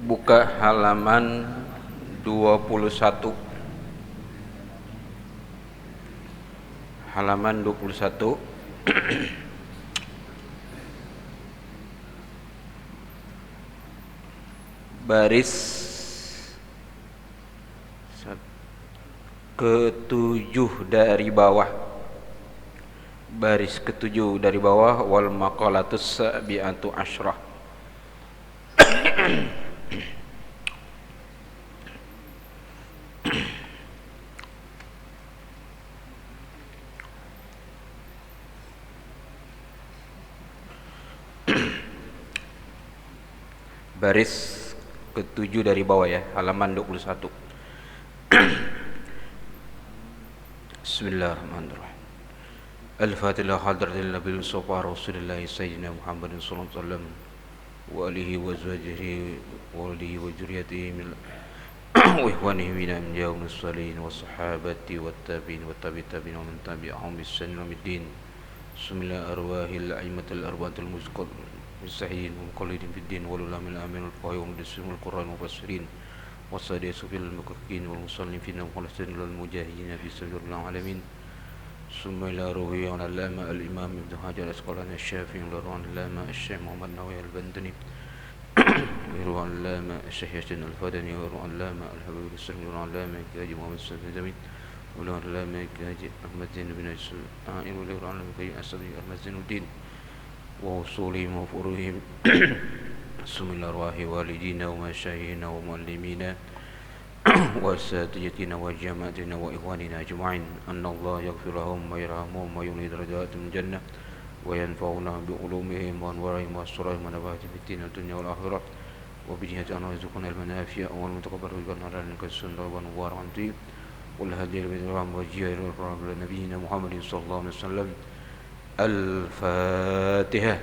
Buka halaman 21. Halaman 21. Baris ketujuh dari bawah. Baris ketujuh dari bawah. Wal maqalatus sabi'atu asyrah. Baris ketujuh dari bawah ya, halaman 21. Bismillahirrahmanirrahim. Al-Fatihah hadratil Nabi Mustafa Rasulullah Sayyidina Muhammad sallallahu alaihi wasallam wa alihi wa zawjihi wa alihi wa dzurriyyatihi min wa ikhwanihi min al-yawmis salihin wa sahabati wa tabi'in wa tabi'in wa man tabi'ahum bis-ihsan ila yaumiddin. Bismillah arwahil a'immatul arba'atul مستحيين ومقلدين في الدين والعلماء الآمين والفقهاء ومدرسين القرآن والمفسرين والصادقين في المكفين والمصلين فينا والمخلصين للمجاهدين في سبيل العالمين. ثم إلى روحي عن العلامة الإمام ابن حجر العسقلاني الشافعي وعن العلامة الشيخ محمد نواوي البندني وعن العلامة الشيخ ياسين الفدني وعن العلامة الحبيب السلمي وعن العلامة الكاجي محمد السلمي وعن العلامة الكاجي أحمد زين بن إسماعيل وعن العلامة الكاجي أحمد زين الدين ووصولهم وفروهم. بسم الله الرحمن والدينا ومشايخنا ومعلمينا وأساتذتنا وجماعتنا وإخواننا أجمعين أن الله يغفر لهم ويرحمهم ويولي درجاتهم الجنة وينفعنا بعلومهم وأنوارهم وأسرارهم ونفعاتهم في الدين والدنيا والآخرة وبجهة أن يرزقنا المنافع والمتقبل رزقنا على السنة والنوار عنتي والهدي بالرحمة والجهة إلى نبينا محمد صلى الله عليه وسلم. الفاتحة.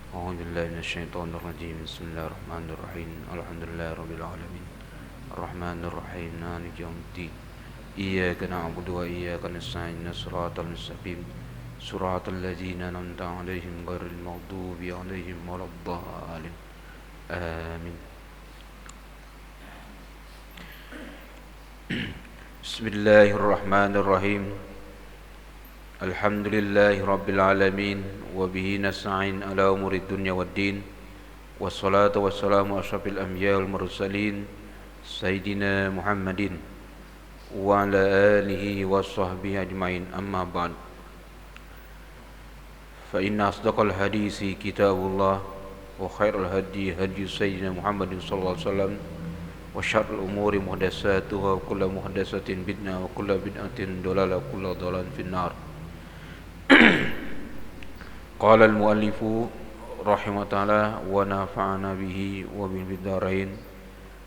أعوذ بالله من الشيطان الرجيم. بسم الله الرحمن الرحيم. الحمد لله رب العالمين الرحمن الرحيم مالك يوم الدين إياك نعبد وإياك نستعين صراط المستقيم صراط الذين أنعمت عليهم غير المغضوب عليهم ولا الضالين آمين. بسم الله الرحمن الرحيم. Alhamdulillahi Rabbil Alamin wa bihi nasta'in ala umuri dunya waddin wassalatu wassalamu asyrafil anbiya wal mursalin Sayyidina Muhammadin wa ala alihi wa sahbihi ajma'in amma ba'd. Fa inna asdaqal hadisi kitabullah wa khairal hadi hadi Sayyidina Muhammadin sallallahu alaihi wasallam wa syarrul umuri muhdatsatuha wa kullu muhdatsatin bid'ah wa kullu bid'atin dhalalah wa kullu dhalalatin finnar. Qala al-muallifu rahimahullah ta'ala wa nafa'ana bihi wa bil bidarain.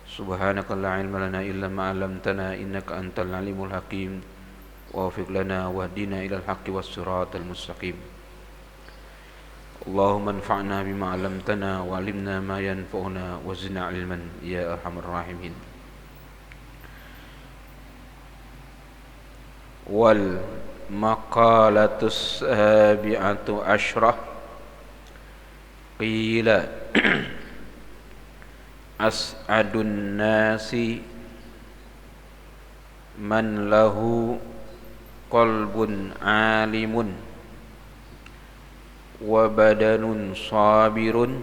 Subhanaka la ilma lana illa ma 'allamtana innaka antal alimul hakim. Wafiq lana wahdina ilal haqqi was siratal mustaqim. Allahumma anfa'na bima 'allamtana wa 'allimna ma yanfa'una wa zidna 'ilman ya arhamar rahimin. Wal maqalatus sabi'atu asyrah. Qila as'adun nasi man lahu qalbun alimun wa badanun sabirun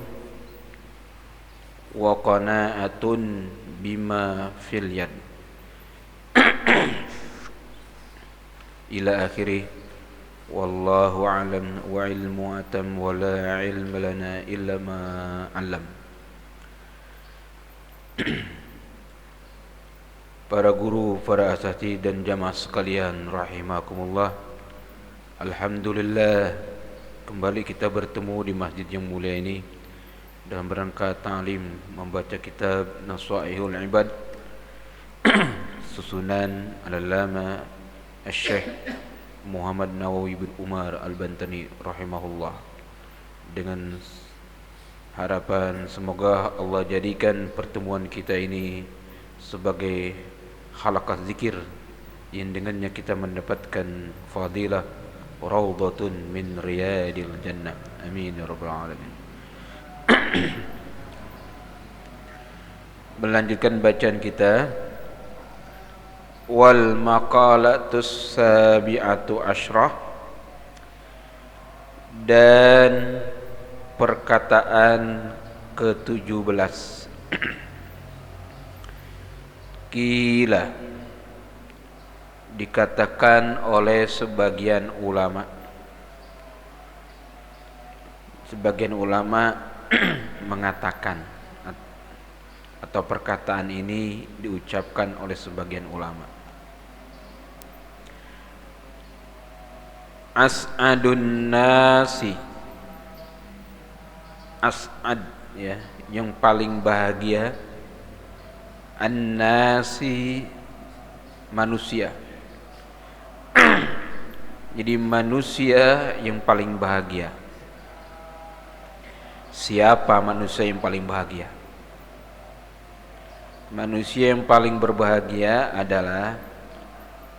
wa qana'atun bima fil yad ila akhirih. Wallahu a'lam wa ilmu atam wa la ilma lana illa ma 'allam. Para guru, para asatidz dan jamaah sekalian rahimakumullah. Alhamdulillah, kembali kita bertemu di masjid yang mulia ini dalam rangka ta'lim membaca kitab Nasaihul Ibad susunan Al-Allamah Syekh Muhammad Nawawi bin Umar Al-Bantani rahimahullah, dengan harapan semoga Allah jadikan pertemuan kita ini sebagai halaqah zikir yang dengannya kita mendapatkan fadilah raudhatun min riyadil jannah. Amin ya rabbal alamin. melanjutkan bacaan kita. Wal maqalatus sabi'atu asyrah, dan perkataan ke-17. Qila, dikatakan oleh sebagian ulama. Sebagian ulama mengatakan, atau perkataan ini diucapkan oleh sebagian ulama. As'adun nasi, as'ad ya, yang paling bahagia. An-nasi, manusia. Jadi manusia yang paling bahagia. Siapa manusia yang paling bahagia? Manusia yang paling berbahagia adalah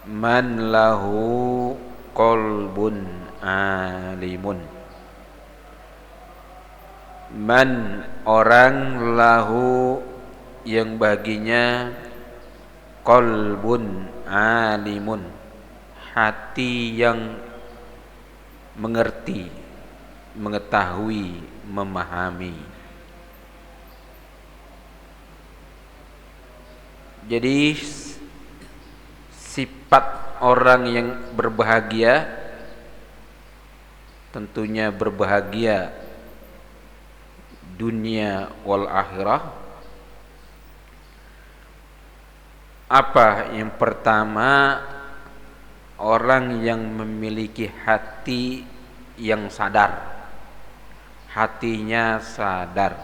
man lahu qalbun alimun. Man, orang, lahu, yang baginya, qalbun alimun, hati yang mengerti, mengetahui, memahami. Jadi sifat orang yang berbahagia, tentunya berbahagia dunia wal akhirah. Apa yang pertama? Orang yang memiliki hati yang sadar, hatinya sadar,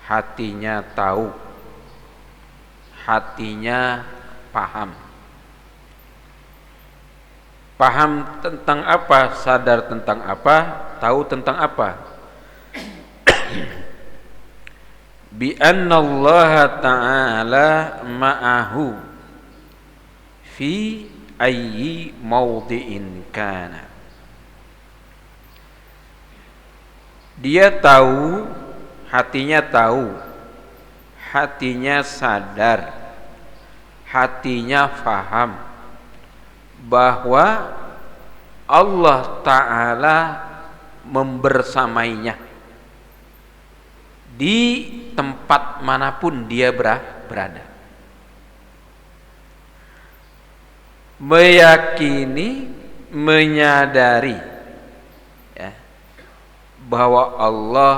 hatinya tahu, hatinya paham. Paham tentang apa? Sadar tentang apa? Tahu tentang apa? Bi anna Allah ta'ala ma'ahu fi ayyi mawdi'in kana. Dia tahu, hatinya tahu, hatinya sadar, hatinya faham bahwa Allah Ta'ala membersamainya di tempat manapun dia berada. Meyakini, menyadari ya, bahwa Allah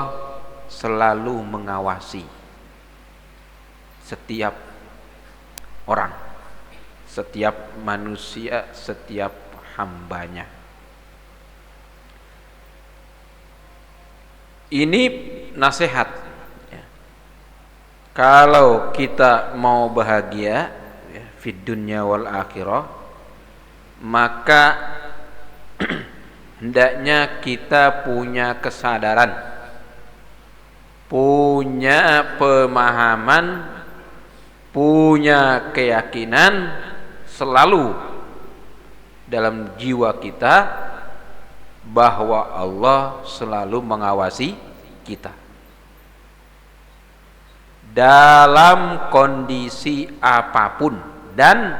selalu mengawasi setiap orang, setiap manusia, setiap hambanya. Ini nasihat ya. Kalau kita mau bahagia ya, fid dunya wal akhirah, maka hendaknya kita punya kesadaran, punya pemahaman, punya keyakinan selalu dalam jiwa kita bahwa Allah selalu mengawasi kita dalam kondisi apapun dan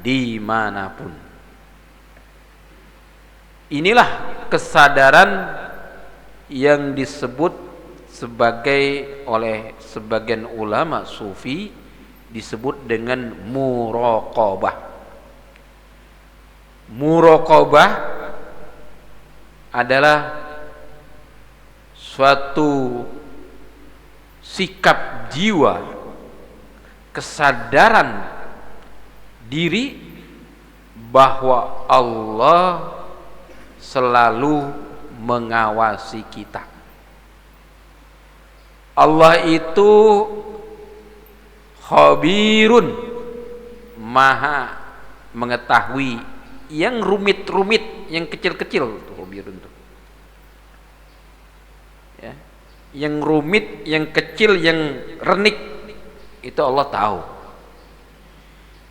dimanapun. Inilah kesadaran yang disebut sebagai oleh sebagian ulama sufi disebut dengan muraqabah. Muraqabah adalah suatu sikap jiwa, kesadaran diri bahwa Allah selalu mengawasi kita. Allah itu khabirun, maha mengetahui yang rumit-rumit, yang kecil-kecil tuh khabirun tuh. Ya. Yang rumit, yang kecil, yang renik itu Allah tahu.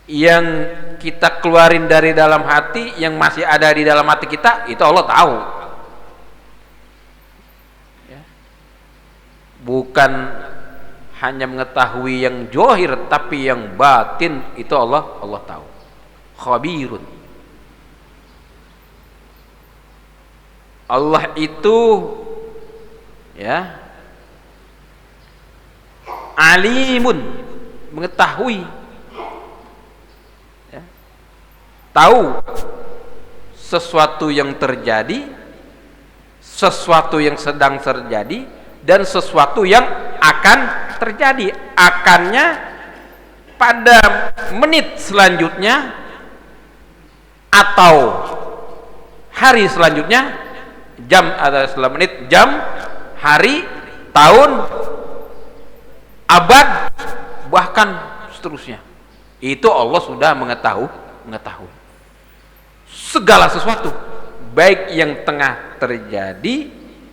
Yang kita keluarin dari dalam hati, yang masih ada di dalam hati kita, itu Allah tahu. Ya. Bukan hanya mengetahui yang zahir, tapi yang batin itu Allah tahu. Khabirun. Allah itu ya alimun, mengetahui, ya, tahu sesuatu yang terjadi, sesuatu yang sedang terjadi, dan sesuatu yang akan terjadi. Akannya pada menit selanjutnya atau hari selanjutnya, jam atau setelah menit, jam, hari, tahun, abad, bahkan seterusnya. Itu Allah sudah mengetahui segala sesuatu, baik yang tengah terjadi,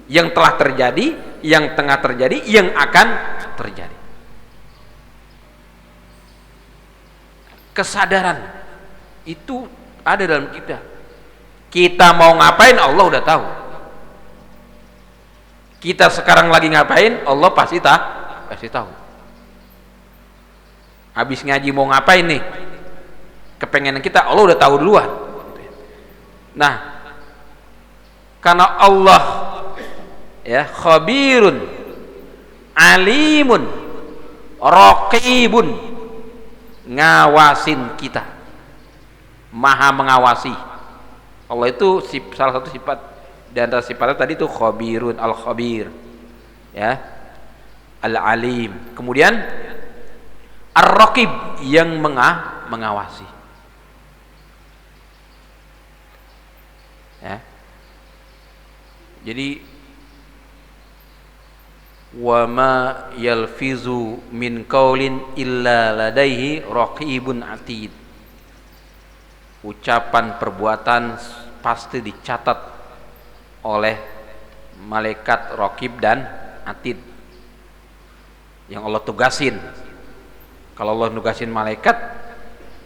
yang telah terjadi, yang tengah terjadi, yang akan terjadi. Kesadaran itu ada dalam kita. Kita mau ngapain, Allah udah tahu. Kita sekarang lagi ngapain, Allah pasti tahu. Habis ngaji mau ngapain nih, kepengenan kita, Allah udah tahu duluan. Nah, karena Allah ya khabirun, alimun, raqibun, ngawasin kita, maha mengawasi. Allah itu salah satu sifat di antara sifatnya tadi itu khabirun, al-khabir, ya, al-alim. Kemudian ar-raqib, yang mengawasi, ya. Jadi wa ma yalfizu min qaulin illa ladaihi raqibun atid. Ucapan perbuatan pasti dicatat oleh malaikat raqib dan atid yang Allah tugasin. Kalau Allah nugasin malaikat,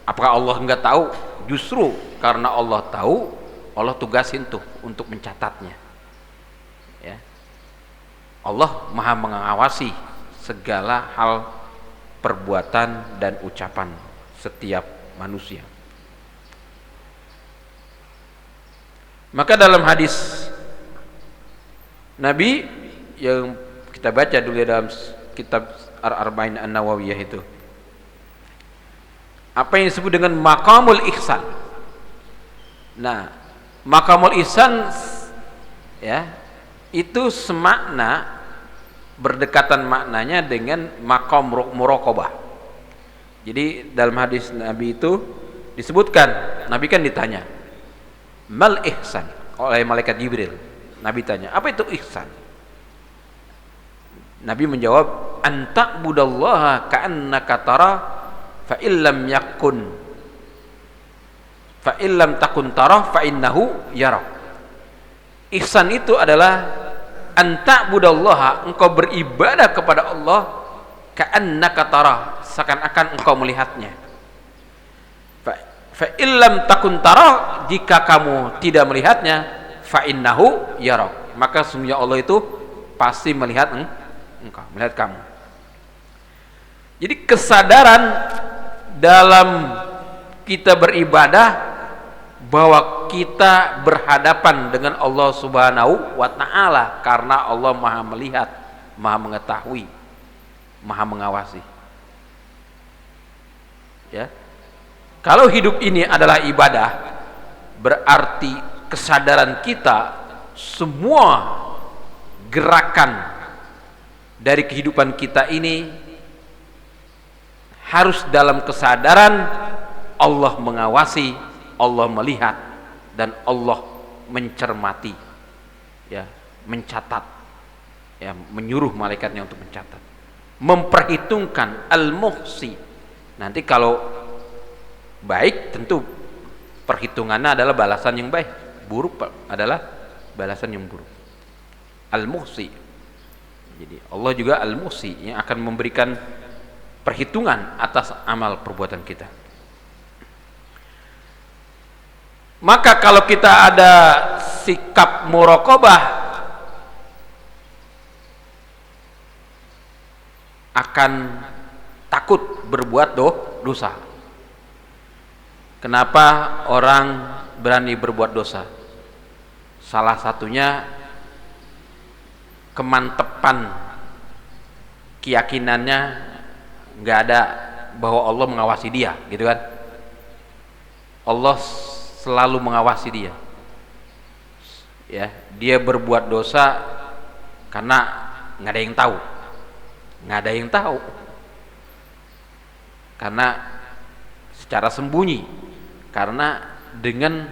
apakah Allah enggak tahu? Justru karena Allah tahu, Allah tugasin tuh untuk mencatatnya, ya. Allah maha mengawasi segala hal perbuatan dan ucapan setiap manusia. Maka dalam hadis Nabi yang kita baca dulu dalam kitab Ar-Arba'in An-Nawawiyah itu, apa yang disebut dengan maqamul ihsan. Nah, maqamul ihsan ya, itu semakna, berdekatan maknanya dengan maqam muraqabah. Jadi dalam hadis Nabi itu disebutkan, Nabi kan ditanya, mal ihsan, oleh malaikat Jibril. Nabi tanya, apa itu ihsan? Nabi menjawab, anta budallaha ka'annaka tara fa illam yakun fa illam takun tara fa innahu yarak. Ihsan itu adalah anta budallaha, engkau beribadah kepada Allah, ka'annaka tara, seakan-akan engkau melihatnya. Fa illam takun tara, jika kamu tidak melihatnya, fa innahu yarak, maka sesungguhnya Allah itu pasti melihat engkau, melihat kamu. Jadi kesadaran dalam kita beribadah bahwa kita berhadapan dengan Allah Subhanahu wa ta'ala, karena Allah maha melihat, maha mengetahui, maha mengawasi, ya. Kalau hidup ini adalah ibadah, berarti kesadaran kita, semua gerakan dari kehidupan kita ini harus dalam kesadaran Allah mengawasi, Allah melihat, dan Allah mencermati, ya, mencatat, ya, menyuruh malaikatnya untuk mencatat, memperhitungkan, al-muhsi. Nanti kalau baik, tentu perhitungannya adalah balasan yang baik, buruk adalah balasan yang buruk. Al-muhsi. Jadi Allah juga al-muhsi, yang akan memberikan perhitungan atas amal perbuatan kita. Maka kalau kita ada sikap muraqabah, akan takut berbuat dosa. Kenapa orang berani berbuat dosa? Salah satunya kemantepan keyakinannya nggak ada bahwa Allah mengawasi dia, gitu kan? Allah selalu mengawasi dia. Ya, dia berbuat dosa karena nggak ada yang tahu, karena secara sembunyi, karena dengan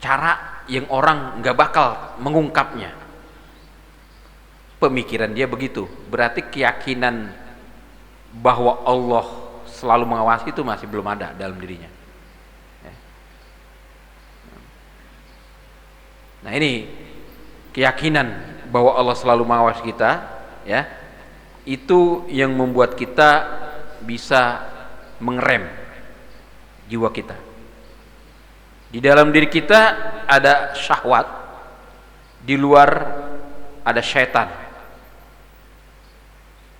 cara yang orang nggak bakal mengungkapnya. Pemikiran dia begitu, berarti keyakinan bahwa Allah selalu mengawasi itu masih belum ada dalam dirinya. Nah, ini keyakinan bahwa Allah selalu mengawasi kita, ya, itu yang membuat kita bisa mengerem jiwa kita. Di dalam diri kita ada syahwat, di luar ada syaitan.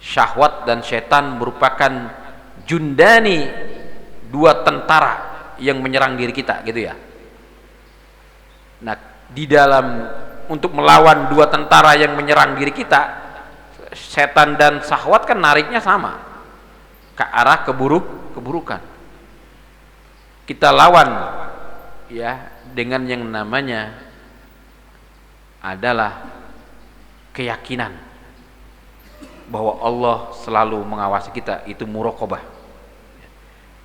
Syahwat dan syaitan merupakan jundani, dua tentara yang menyerang diri kita, gitu ya. Nah, di dalam untuk melawan dua tentara yang menyerang diri kita, setan dan syahwat kan nariknya sama ke arah keburukan. Kita lawan, ya, dengan yang namanya adalah keyakinan bahwa Allah selalu mengawasi kita. Itu muraqabah.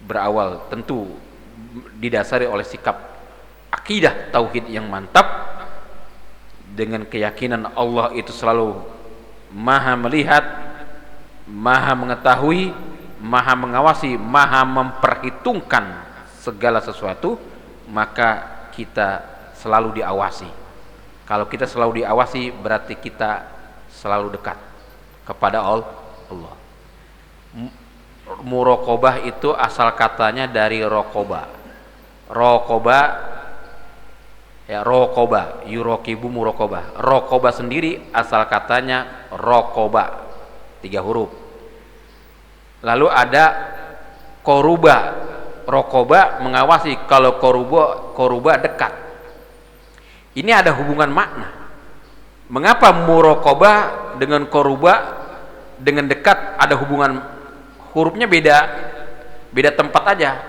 Berawal tentu didasari oleh sikap akidah tauhid yang mantap, dengan keyakinan Allah itu selalu maha melihat, maha mengetahui, maha mengawasi, maha memperhitungkan segala sesuatu, maka kita selalu diawasi. Kalau kita selalu diawasi, berarti kita selalu dekat kepada Allah. Muraqabah itu asal katanya dari raqaba. Raqaba, yuraqibu muraqabah. Raqabah sendiri asal katanya raqaba, 3 huruf. Lalu ada qoruba. Raqaba mengawasi, kalau qoruba dekat. Ini ada hubungan makna. Mengapa muraqabah dengan qoruba dengan dekat ada hubungan? Hurufnya beda tempat aja.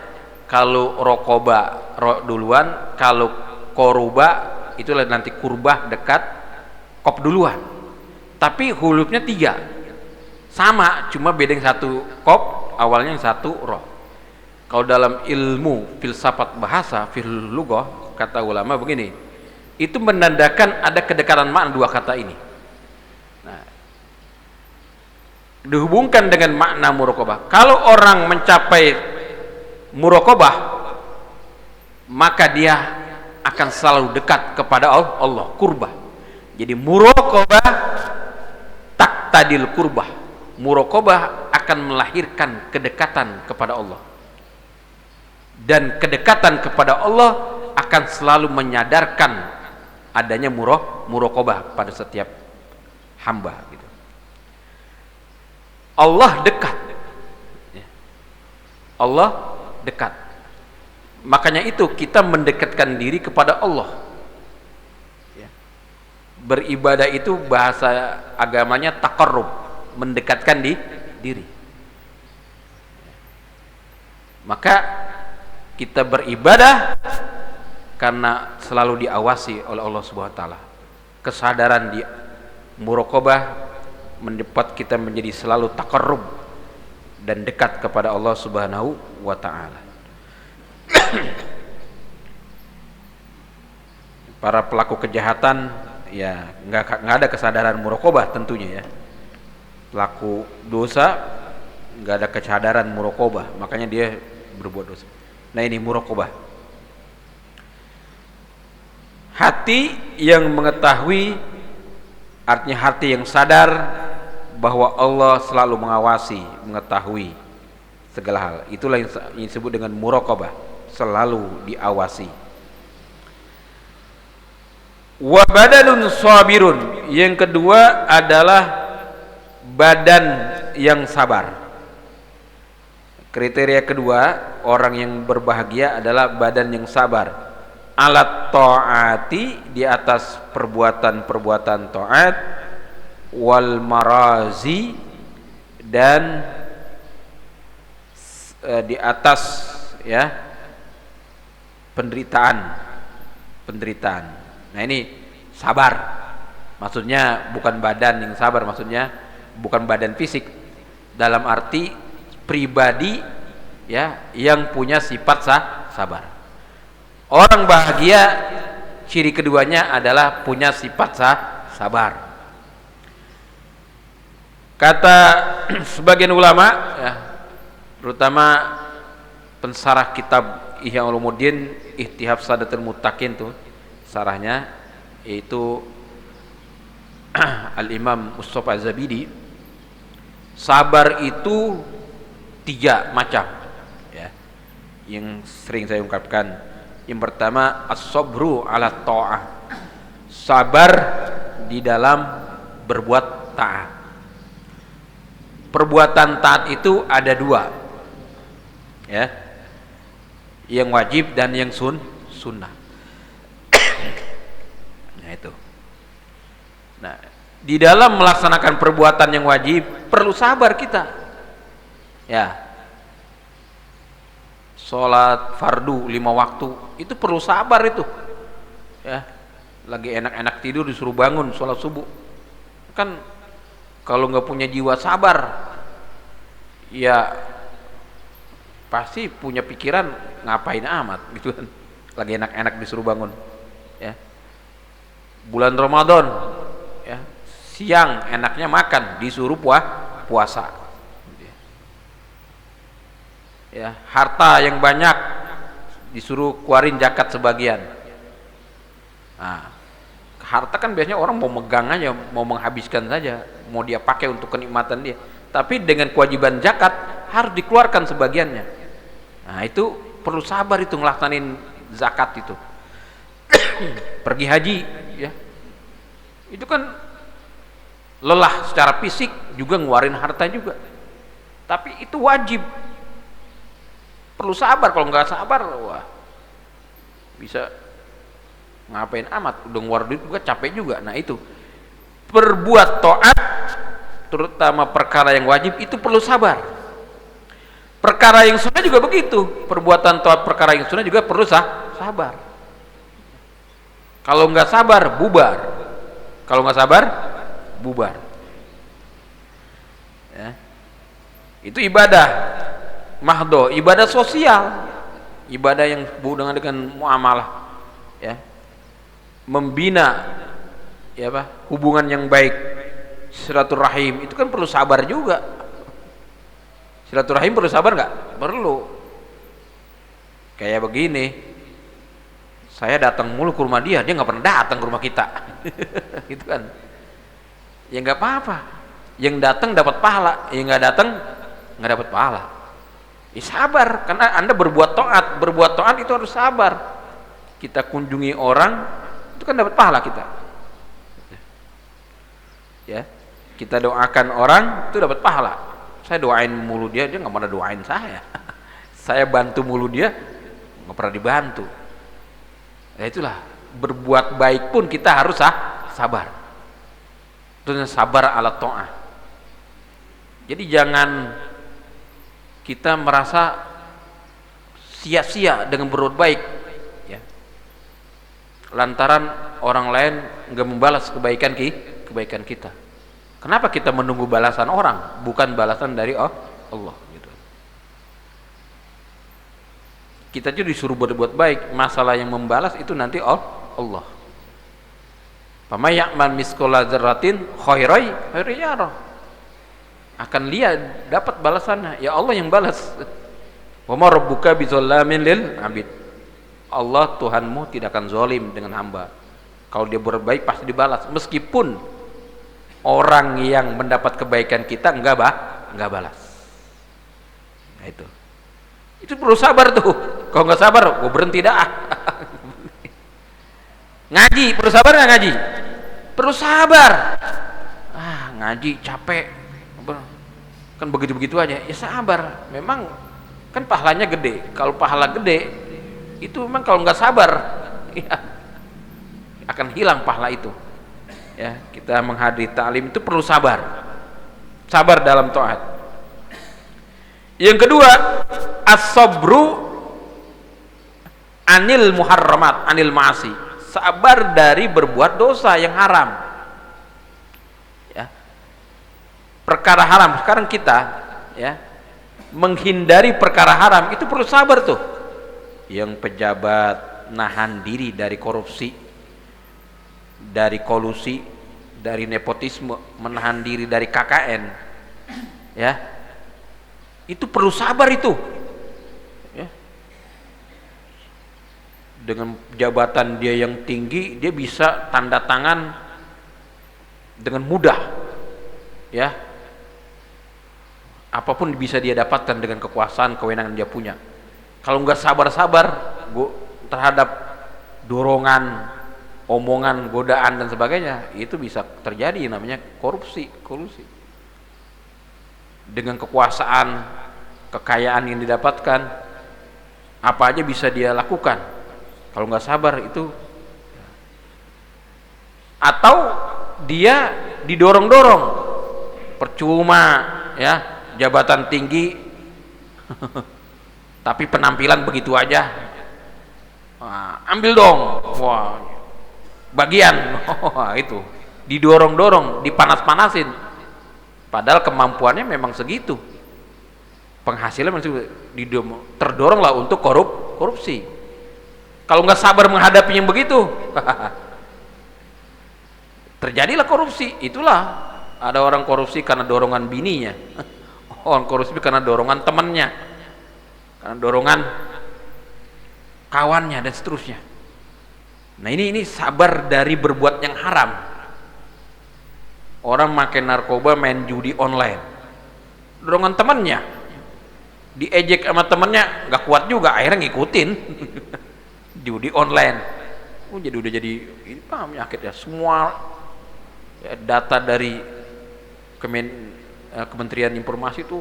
Kalau raqaba duluan, kalau qoruba itu nanti kurbah dekat, qaf duluan. Tapi hurufnya 3 sama, cuma beda yang satu qaf awalnya, yang satu ra. Kalau dalam ilmu filsafat bahasa, fil lughah, kata ulama begini, itu menandakan ada kedekatan makna dua kata ini. Nah, dihubungkan dengan makna muraqabah. Kalau orang mencapai muraqabah, maka dia akan selalu dekat kepada Allah, kurbah. Jadi muraqabah taqtadil kurbah. Muraqabah akan melahirkan kedekatan kepada Allah. Dan kedekatan kepada Allah akan selalu menyadarkan adanya muraqabah pada setiap hamba, gitu. Allah dekat. Allah dekat. Makanya itu kita mendekatkan diri kepada Allah. Beribadah itu bahasa agamanya taqarrub, mendekatkan diri. Maka kita beribadah karena selalu diawasi oleh Allah Subhanahu wa taala. Kesadaran di muraqabah mendapat kita menjadi selalu taqarrub dan dekat kepada Allah Subhanahu wa taala. Para pelaku kejahatan, ya nggak ada kesadaran muraqabah tentunya, ya. Pelaku dosa nggak ada kesadaran muraqabah, makanya dia berbuat dosa. Nah, ini muraqabah. Hati yang mengetahui, artinya hati yang sadar bahwa Allah selalu mengawasi, mengetahui segala hal. Itulah yang disebut dengan muraqabah, selalu diawasi. Wa badalun sabirun, yang kedua adalah badan yang sabar. Kriteria kedua, orang yang berbahagia adalah badan yang sabar. Alat ta'ati, di atas perbuatan-perbuatan ta'at, wal marazi, dan di atas ya penderitaan. Nah ini sabar. Maksudnya bukan badan yang sabar, maksudnya bukan badan fisik, dalam arti pribadi ya yang punya sifat sabar. Orang bahagia ciri keduanya adalah punya sifat sabar. Kata sebagian ulama ya, terutama pensarah kitab Ihya Ulumuddin Ihtihaf Sadatul Muttaqin tuh sarahnya, yaitu Al-Imam Mustafa Az-Zabidi, sabar itu 3 macam ya, yang sering saya ungkapkan. Yang pertama as-sabru ala ta'ah, sabar di dalam berbuat taat. Perbuatan taat itu ada 2 ya, yang wajib dan yang sunnah. Nah itu. Nah, di dalam melaksanakan perbuatan yang wajib perlu sabar kita. Ya. Sholat fardu 5 waktu itu perlu sabar itu. Ya. Lagi enak-enak tidur disuruh bangun sholat subuh. Kan kalau nggak punya jiwa sabar, ya pasti punya pikiran ngapain amat gitu kan. Lagi enak-enak disuruh bangun. Ya. Bulan Ramadan ya, siang enaknya makan, disuruh puasa ya, harta yang banyak disuruh keluarin zakat sebagian. Nah, harta kan biasanya orang mau megang aja, mau menghabiskan saja, mau dia pakai untuk kenikmatan dia, tapi dengan kewajiban zakat harus dikeluarkan sebagiannya. Nah itu perlu sabar itu ngelaksanin zakat itu. Pergi haji ya, itu kan lelah secara fisik, juga ngeluarin harta juga, tapi itu wajib, perlu sabar. Kalau nggak sabar, wah bisa ngapain amat, udah ngeluar duit juga capek juga. Nah itu berbuat taat, terutama perkara yang wajib itu perlu sabar. Perkara yang sunnah juga begitu, perbuatan taat perkara yang sunnah juga perlu sabar. Kalau nggak sabar bubar, kalau nggak sabar bubar ya. Itu ibadah mahdo, ibadah sosial, ibadah yang berhubungan dengan muamalah ya, membina ya apa, hubungan yang baik, silaturahim, itu kan perlu sabar juga. Silaturahim perlu sabar nggak? Perlu. Kayak begini, saya datang mulu ke rumah dia nggak pernah datang ke rumah kita. Gitu kan. Ya nggak apa-apa, yang datang dapat pahala, yang nggak datang nggak dapat pahala. Ya sabar, karena Anda berbuat taat itu harus sabar. Kita kunjungi orang itu kan dapat pahala kita ya, kita doakan orang itu dapat pahala. Saya doain mulu dia nggak pernah doain saya. Saya bantu mulu dia nggak pernah dibantu. Ya itulah, berbuat baik pun kita harus sabar. Itu sabar ala ta'ah. Jadi jangan kita merasa sia-sia dengan berbuat baik ya, lantaran orang lain nggak membalas kebaikan kita. Kenapa kita menunggu balasan orang, bukan balasan dari Allah gitu. Kita juga disuruh berbuat baik, masalah yang membalas itu nanti Allah. Pamay ya'mal misqala dzarratin khairan yarah, akan lihat dapat balasannya, ya Allah yang balas. Wa ma rabbuka bizallamin lil abid, Allah Tuhanmu tidak akan zalim dengan hamba. Kalau dia berbaik pasti dibalas, meskipun orang yang mendapat kebaikan kita enggak balas. Nah itu perlu sabar tuh. Kalau nggak sabar, gue berhenti dah. Ngaji perlu sabar nggak ngaji? Perlu sabar. Ngaji capek, kan begitu-begitu aja, ya sabar. Memang kan pahalanya gede. Kalau pahala gede itu memang kalau nggak sabar ya akan hilang pahala itu. Ya, kita menghadiri ta'lim itu perlu sabar. Sabar dalam taat. Yang kedua, as-sabru anil muharramat, anil ma'asi. Sabar dari berbuat dosa yang haram. Ya. Perkara haram sekarang kita ya menghindari perkara haram itu perlu sabar tuh. Yang pejabat nahan diri dari korupsi, dari kolusi, dari nepotisme, menahan diri dari KKN, ya, itu perlu sabar itu, ya. Dengan jabatan dia yang tinggi, dia bisa tanda tangan dengan mudah, ya. Apapun bisa dia dapatkan dengan kekuasaan, kewenangan dia punya. Kalau nggak sabar-sabar terhadap dorongan, omongan, godaan dan sebagainya, itu bisa terjadi namanya korupsi, kolusi. Dengan kekuasaan, kekayaan yang didapatkan, apa aja bisa dia lakukan. Kalau nggak sabar itu, atau dia didorong-dorong, percuma, ya, jabatan tinggi, tapi penampilan begitu aja. Wah, ambil dong, wah, bagian, itu didorong-dorong, dipanas-panasin, padahal kemampuannya memang segitu, penghasilan masih terdoronglah untuk korupsi. Kalau nggak sabar menghadapi yang begitu, terjadilah korupsi. Itulah ada orang korupsi karena dorongan bininya, orang korupsi karena dorongan temannya, karena dorongan kawannya dan seterusnya. Nah ini sabar dari berbuat yang haram. Orang makin narkoba, main judi online, dorongan temannya, diejek sama temannya, nggak kuat juga, akhirnya ngikutin judi online. Jadi udah jadi ini penyakit ya. Semua ya, data dari Kementerian Informasi itu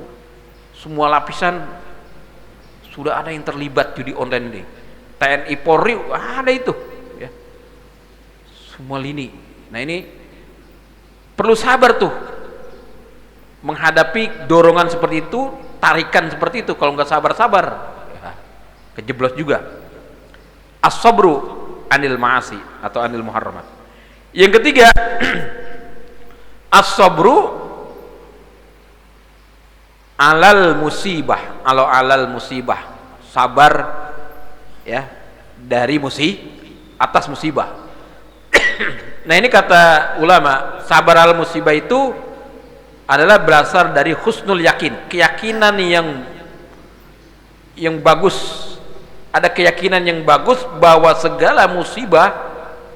semua lapisan sudah ada yang terlibat judi online ini. TNI Polri ada itu, ya. Semua lini. Nah ini perlu sabar tuh menghadapi dorongan seperti itu, tarikan seperti itu. Kalau nggak sabar-sabar, ya, kejeblos juga. As-sabru anil ma'asi atau anil muharramat. Yang ketiga, as-sabru alal musibah, alal musibah, sabar ya dari atas musibah. Nah ini kata ulama, sabar al musibah itu adalah berasal dari husnul yakin, keyakinan yang bagus. Ada keyakinan yang bagus bahwa segala musibah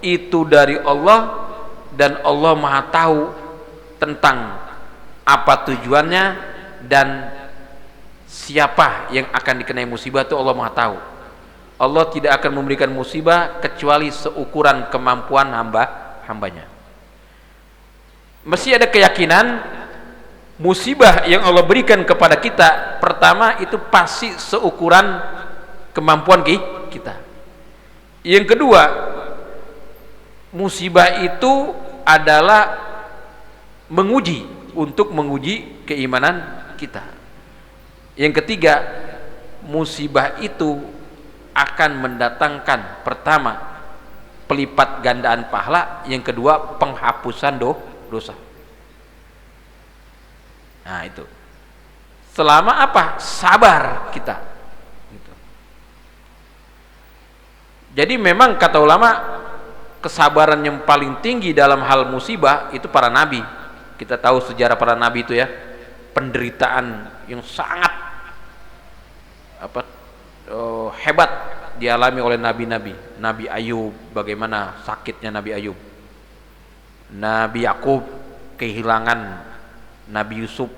itu dari Allah dan Allah Maha tahu tentang apa tujuannya dan siapa yang akan dikenai musibah itu Allah Maha tahu. Allah tidak akan memberikan musibah kecuali seukuran kemampuan hambanya. Mesti ada keyakinan musibah yang Allah berikan kepada kita, pertama itu pasti seukuran kemampuan kita. Yang kedua, musibah itu adalah untuk menguji keimanan kita. Yang ketiga, musibah itu akan mendatangkan pertama pelipat gandaan pahala, yang kedua penghapusan dosa. Nah itu selama apa? Sabar kita gitu. Jadi memang kata ulama, kesabaran yang paling tinggi dalam hal musibah itu para nabi. Kita tahu sejarah para nabi itu ya, penderitaan yang sangat hebat dialami oleh nabi-nabi. Nabi Ayub, bagaimana sakitnya Nabi Ayub. Nabi Yakub kehilangan Nabi Yusuf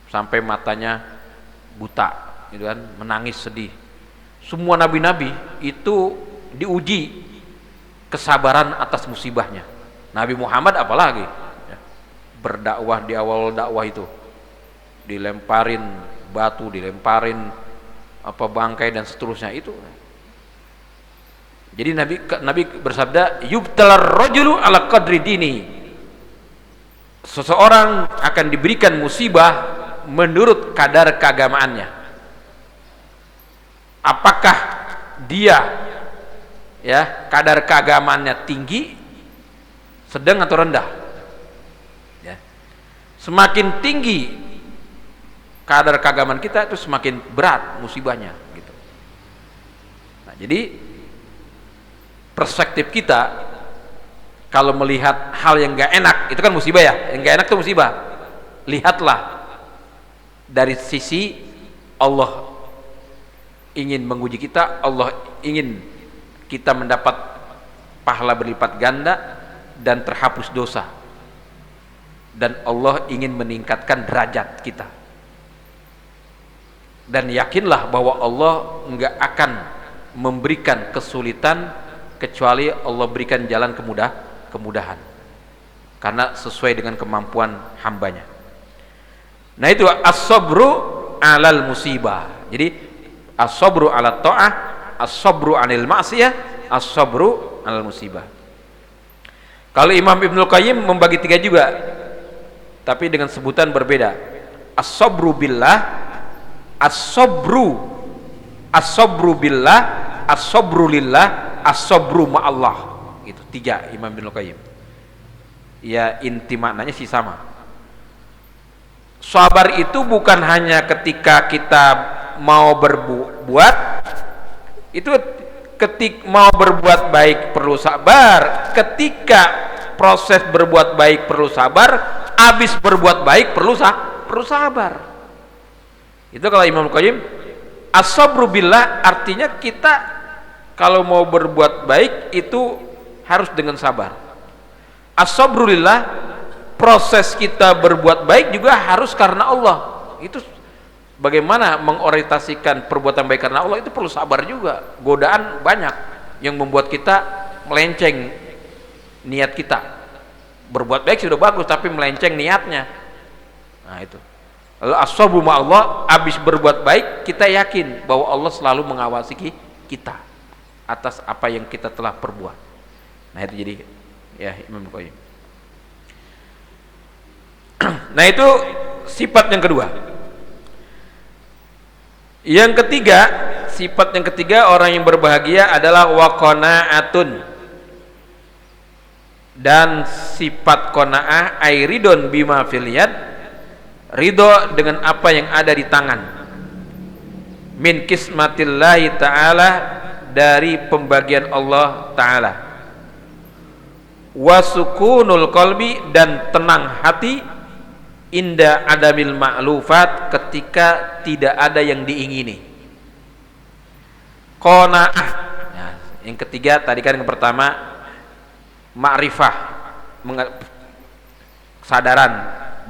sampai matanya buta, gitu kan, menangis sedih. Semua nabi-nabi itu diuji kesabaran atas musibahnya. Nabi Muhammad apalagi ya, berdakwah di awal dakwah itu dilemparin batu, dilemparin bangkai dan seterusnya itu. Jadi Nabi bersabda, yubtalar rajulu ala qadri dini. Seseorang akan diberikan musibah menurut kadar keagamaannya. Apakah dia kadar keagamaannya tinggi, sedang atau rendah? Ya. Semakin tinggi kadar keagamaan kita, itu semakin berat musibahnya gitu. Nah, jadi perspektif kita kalau melihat hal yang gak enak itu kan musibah ya, yang gak enak itu musibah. Lihatlah dari sisi Allah ingin menguji kita, Allah ingin kita mendapat pahala berlipat ganda dan terhapus dosa, dan Allah ingin meningkatkan derajat kita. Dan yakinlah bahwa Allah enggak akan memberikan kesulitan kecuali Allah berikan jalan kemudahan, karena sesuai dengan kemampuan hambanya. Nah itu as-sabru alal musibah. Jadi as-sabru ala ta'ah, as-sabru anil ma'siyah, as-sabru alal musibah. Kalau Imam Ibnul Qayyim membagi 3 juga, tapi dengan sebutan berbeda. As-sabru billah, as-sabru billah, as-sabru lillah, as-sabru ma'allah. Itu 3 Imam Ibnul Qayyim. Ya inti maknanya sih sama. Sabar itu bukan hanya ketika kita mau berbuat, itu mau berbuat baik perlu sabar, ketika proses berbuat baik perlu sabar, habis berbuat baik perlu sabar. Itu kalau Imam Qayyim. As-sabru billah artinya kita kalau mau berbuat baik itu harus dengan sabar. As-sabru lillah, proses kita berbuat baik juga harus karena Allah. Itu bagaimana mengorientasikan perbuatan baik karena Allah, itu perlu sabar juga. Godaan banyak yang membuat kita melenceng niat kita. Berbuat baik sudah bagus tapi melenceng niatnya. Nah itu. Lalu as-sabru ma'allah, habis berbuat baik kita yakin bahwa Allah selalu mengawasi kita atas apa yang kita telah perbuat. Nah itu jadi ya Imam Qayyim. Nah itu sifat yang kedua. Yang ketiga, sifat yang ketiga orang yang berbahagia adalah wa qanaatun. Dan sifat qanaah ay ridon bima fil yad, ridho dengan apa yang ada di tangan. Min kismatillahi ta'ala, dari pembagian Allah ta'ala. Wa sukunul qalbi, dan tenang hati. Inda adamil ma'lufat, ketika tidak ada yang diingini. Qanaah. Nah, yang ketiga tadi kan yang pertama ma'rifah, kesadaran,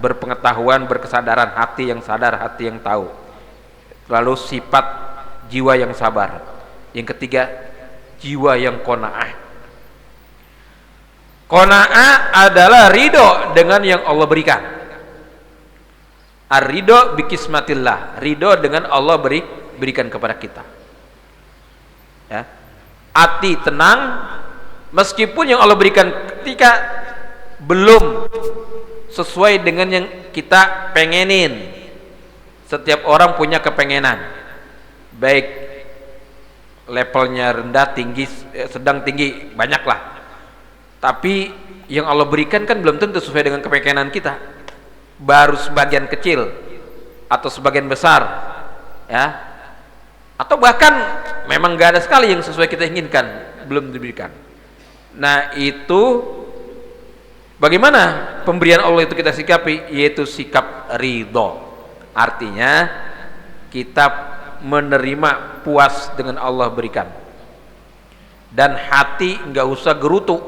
berpengetahuan, berkesadaran, hati yang sadar, hati yang tahu. Lalu sifat jiwa yang sabar. Yang ketiga jiwa yang qanaah. Qanaah adalah ridho dengan yang Allah berikan. Ar-ridho bikismatillah, ridho dengan Allah berikan kepada kita. Ya. Hati tenang meskipun yang Allah berikan ketika belum sesuai dengan yang kita pengenin. Setiap orang punya kepengenan, baik levelnya rendah, tinggi, sedang, tinggi, banyaklah. Tapi yang Allah berikan kan belum tentu sesuai dengan kepengenan kita. Baru sebagian kecil atau sebagian besar, ya, atau bahkan memang gak ada sekali yang sesuai kita inginkan, belum diberikan. Nah itu bagaimana pemberian Allah itu kita sikapi, yaitu sikap ridho. Artinya kita menerima, puas dengan Allah berikan, dan hati nggak usah gerutu,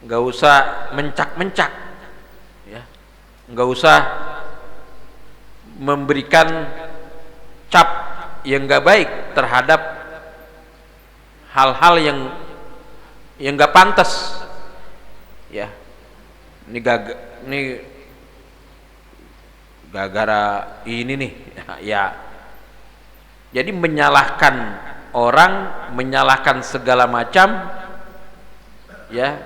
nggak usah mencak-mencak, ya, nggak usah memberikan cap yang nggak baik terhadap hal-hal yang nggak pantas, ya. Ini gara-gara ini nih ya. Jadi menyalahkan orang, menyalahkan segala macam ya,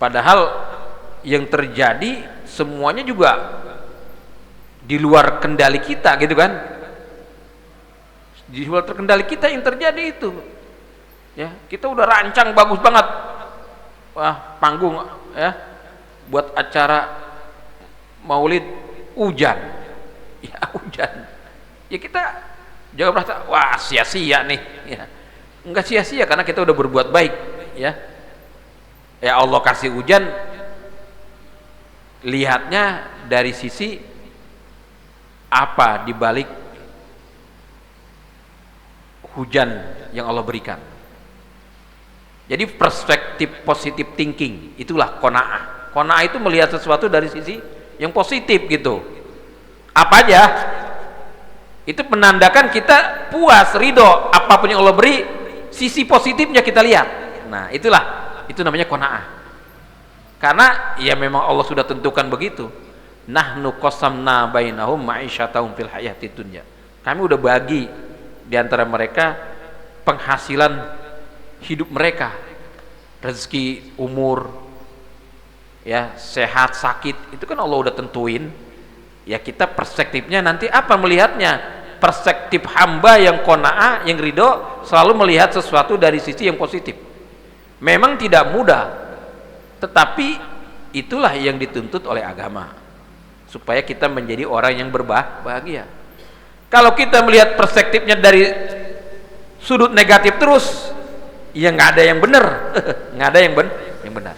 padahal yang terjadi semuanya juga di luar kendali kita gitu kan. Di luar terkendali kita yang terjadi itu ya. Kita udah rancang bagus banget, wah panggung ya buat acara maulid, hujan ya, hujan ya, kita jangan merasa wah sia-sia nih ya. Enggak sia-sia karena kita udah berbuat baik ya. Ya Allah kasih hujan, lihatnya dari sisi apa dibalik hujan yang Allah berikan. Jadi perspektif positif thinking itulah qanaah. Qanaah itu melihat sesuatu dari sisi yang positif gitu. Apa aja itu menandakan kita puas, ridho, apapun yang Allah beri, sisi positifnya kita lihat. Nah itu namanya qanaah. Karena ya memang Allah sudah tentukan begitu. Nahnu qasamna bainahum ma'isyatahum fil hayatid dunya. Kami udah bagi di antara mereka penghasilan hidup mereka, rezeki, umur ya, sehat, sakit, itu kan Allah udah tentuin ya. Kita perspektifnya nanti apa melihatnya, perspektif hamba yang qanaah, yang ridho, selalu melihat sesuatu dari sisi yang positif. Memang tidak mudah, tetapi itulah yang dituntut oleh agama supaya kita menjadi orang yang berbahagia. Kalau kita melihat perspektifnya dari sudut negatif terus, ya nggak ada yang benar, nggak ada yang benar.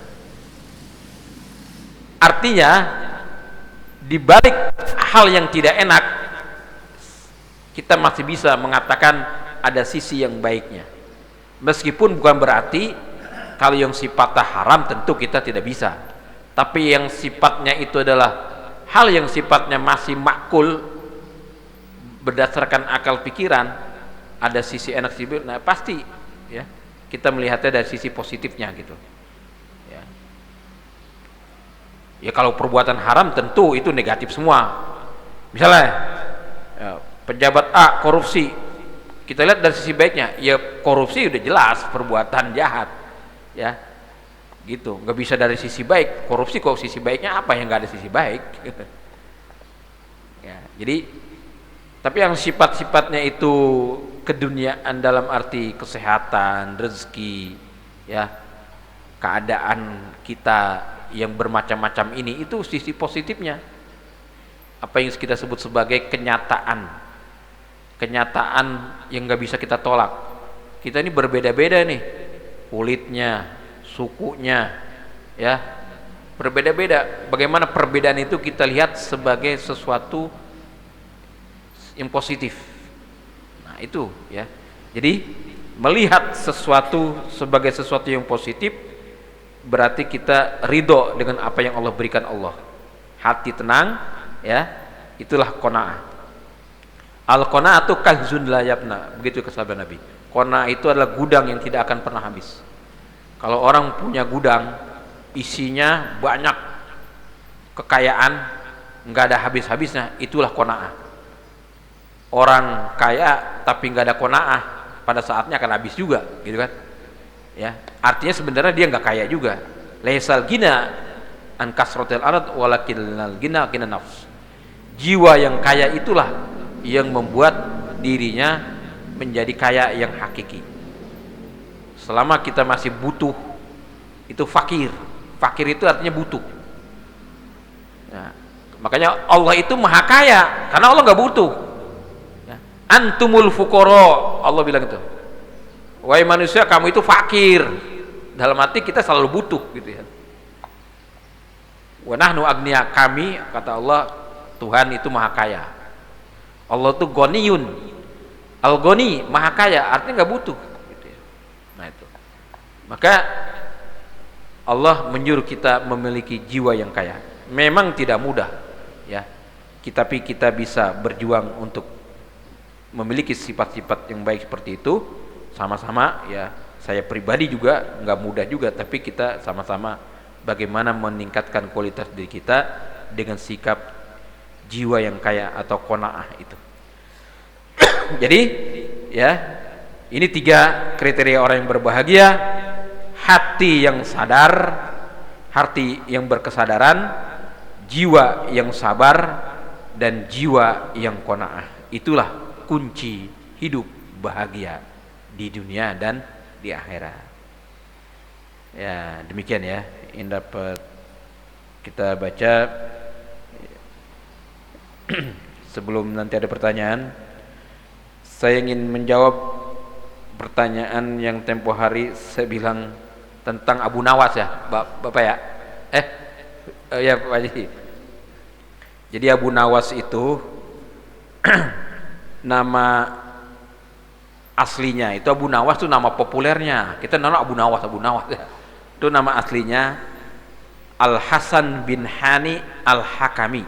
Artinya di balik hal yang tidak enak, kita masih bisa mengatakan ada sisi yang baiknya. Meskipun bukan berarti kalau yang sifatnya haram tentu kita tidak bisa. Tapi yang sifatnya itu adalah hal yang sifatnya masih makul berdasarkan akal pikiran, ada sisi enak sisi baik, nah pasti ya kita melihatnya dari sisi positifnya gitu ya. Ya kalau perbuatan haram tentu itu negatif semua. Misalnya ya, pejabat A korupsi, kita lihat dari sisi baiknya, ya korupsi udah jelas perbuatan jahat ya gitu, nggak bisa dari sisi baik. Korupsi kok sisi baiknya apa, yang nggak ada sisi baik ya. Jadi tapi yang sifat-sifatnya itu keduniaan dalam arti kesehatan, rezeki ya, keadaan kita yang bermacam-macam ini, itu sisi positifnya. Apa yang kita sebut sebagai kenyataan yang nggak bisa kita tolak. Kita ini berbeda-beda nih, kulitnya, sukunya ya, berbeda-beda. Bagaimana perbedaan itu kita lihat sebagai sesuatu yang positif. Nah itu ya, jadi melihat sesuatu sebagai sesuatu yang positif berarti kita ridho dengan apa yang Allah berikan. Allah hati tenang ya, itulah qanaah. Al-qanaatu kanzun la yabna, begitu kata Nabi. Qanaah itu adalah gudang yang tidak akan pernah habis. Kalau orang punya gudang isinya banyak kekayaan, nggak ada habis-habisnya, itulah qanaah. Orang kaya tapi nggak ada qanaah, pada saatnya akan habis juga gitu kan ya. Artinya sebenarnya dia nggak kaya juga. Laisal gina an kasratil arad walakinnal gina nafs. Jiwa yang kaya itulah yang membuat dirinya menjadi kaya yang hakiki. Selama kita masih butuh, itu fakir. Fakir itu artinya butuh ya. Makanya Allah itu maha kaya karena Allah nggak butuh. Antumul fuqara, Allah bilang itu. Wahai manusia, kamu itu fakir. Dalam arti kita selalu butuh gitu ya. Wa nahnu agniya, kami, kata Allah, Tuhan itu maha kaya. Allah itu ghaniyun. Al-ghani, maha kaya, artinya nggak butuh gitu ya. Nah itu. Maka Allah menyuruh kita memiliki jiwa yang kaya. Memang tidak mudah ya. Tapi kita bisa berjuang untuk memiliki sifat-sifat yang baik seperti itu sama-sama ya. Saya pribadi juga nggak mudah juga, tapi kita sama-sama bagaimana meningkatkan kualitas diri kita dengan sikap jiwa yang kaya atau qanaah itu. Jadi ya, ini 3 kriteria orang yang berbahagia: hati yang sadar, hati yang berkesadaran, jiwa yang sabar, dan jiwa yang qanaah. Itulah kunci hidup bahagia di dunia dan di akhirat. Ya, demikian ya yang dapat kita baca. Sebelum nanti ada pertanyaan, saya ingin menjawab pertanyaan yang tempo hari saya bilang tentang Abu Nawas ya, Bapak ya. Ya Pak Haji. Jadi Abu Nawas itu nama aslinya itu Abu Nawas itu nama populernya. Kita nama Abu Nawas ya. Itu nama aslinya Al Hasan bin Hani Al Hakami.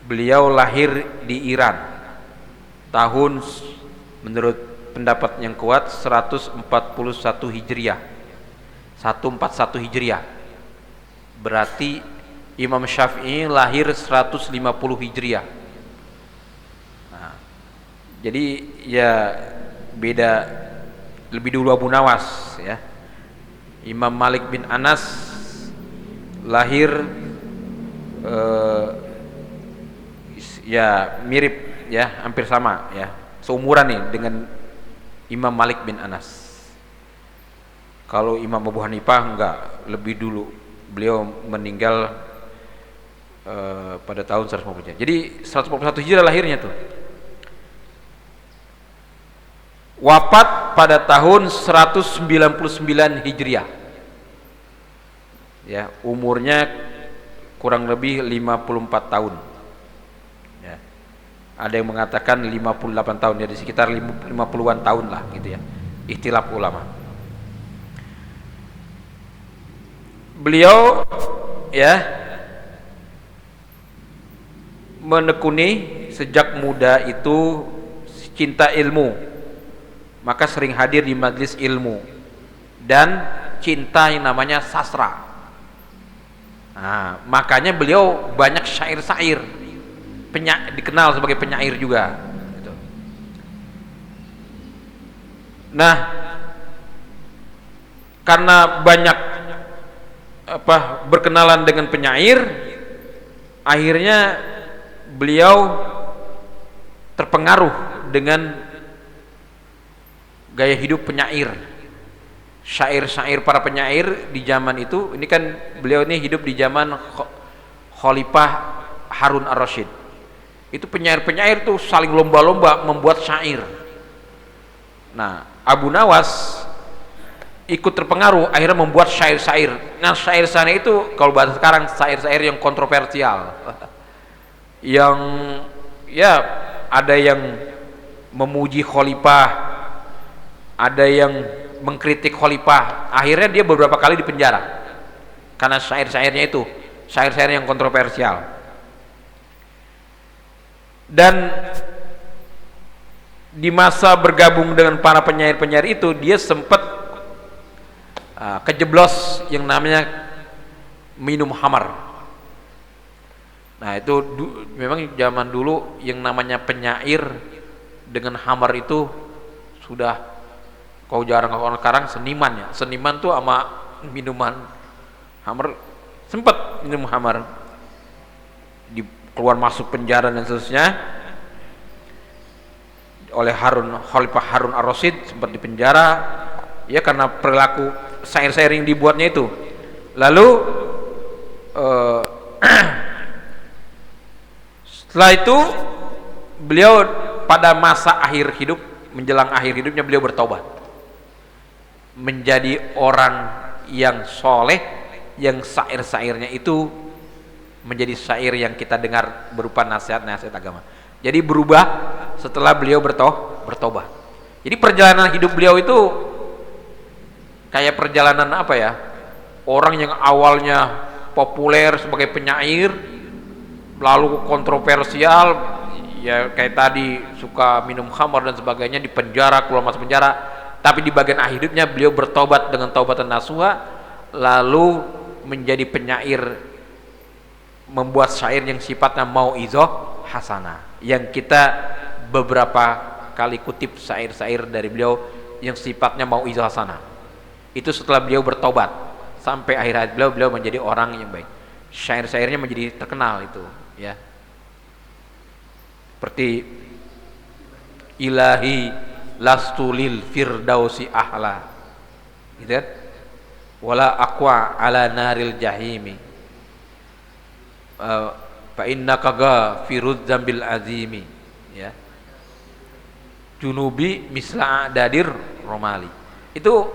Beliau lahir di Iran tahun, menurut pendapat yang kuat, 141 Hijriah. 141 Hijriah. Berarti Imam Syafi'i lahir 150 Hijriah. Nah, jadi ya beda, lebih dulu Abu Nawas ya. Imam Malik bin Anas lahir ya mirip ya, hampir sama ya, seumuran nih dengan Imam Malik bin Anas. Kalau Imam Abu Hanifah enggak, lebih dulu, beliau meninggal pada tahun 150. Jadi 141 Hijriah lahirnya tuh. Wafat pada tahun 199 Hijriah. Ya, umurnya kurang lebih 54 tahun. Ya. Ada yang mengatakan 58 tahun, jadi sekitar 50-an tahun lah gitu ya. Ikhtilaf ulama. Beliau ya menekuni sejak muda itu cinta ilmu, maka sering hadir di majelis ilmu dan cinta yang namanya sastra. Nah, makanya beliau banyak syair-syair, dikenal sebagai penyair juga gitu. Nah, karena banyak berkenalan dengan penyair, akhirnya beliau terpengaruh dengan gaya hidup penyair. Syair-syair para penyair di zaman itu, ini kan beliau ini hidup di zaman Khalifah Harun ar-Rasyid. Itu penyair-penyair tuh saling lomba-lomba membuat syair. Nah, Abu Nawas ikut terpengaruh, akhirnya membuat syair-syair. Nah, syair-syair itu kalau bahasa sekarang syair-syair yang kontroversial. Yang ya ada yang memuji khalifah, ada yang mengkritik khalifah. Akhirnya dia beberapa kali dipenjara karena syair-syairnya itu syair-syair yang kontroversial. Dan di masa bergabung dengan para penyair-penyair itu, dia sempat kejeblos yang namanya minum khamar. Nah, itu memang zaman dulu yang namanya penyair dengan khamar itu sudah, kau jarang orang sekarang seniman ya. Seniman tuh sama minuman khamar, sempat minum khamar, keluar masuk penjara dan seterusnya oleh Khalifah Harun ar-Rasyid, sempat dipenjara ya karena perilaku syair-syair yang dibuatnya itu. Lalu setelah itu beliau pada masa akhir hidup, menjelang akhir hidupnya, beliau bertobat menjadi orang yang soleh, yang syair-syairnya itu menjadi syair yang kita dengar berupa nasihat-nasihat agama. Jadi berubah setelah beliau bertobat. Jadi perjalanan hidup beliau itu kayak perjalanan apa ya, orang yang awalnya populer sebagai penyair, lalu kontroversial ya, kayak tadi suka minum khamar dan sebagainya, di penjara, keluar masuk penjara. Tapi di bagian akhir hidupnya beliau bertobat dengan taubatan nasuha, lalu menjadi penyair membuat syair yang sifatnya mauizah hasanah, yang kita beberapa kali kutip syair-syair dari beliau yang sifatnya mauizah hasanah. Itu setelah beliau bertobat sampai akhir hayat beliau menjadi orang yang baik. Syair-syairnya menjadi terkenal itu, ya. Seperti ilahi lastu lil firdausi ahla, gitu kan? Wala aqwa ala naril jahimi, fa innaka ghafirudz dzambil azimi, ya. Junubi misla dadir romali. Itu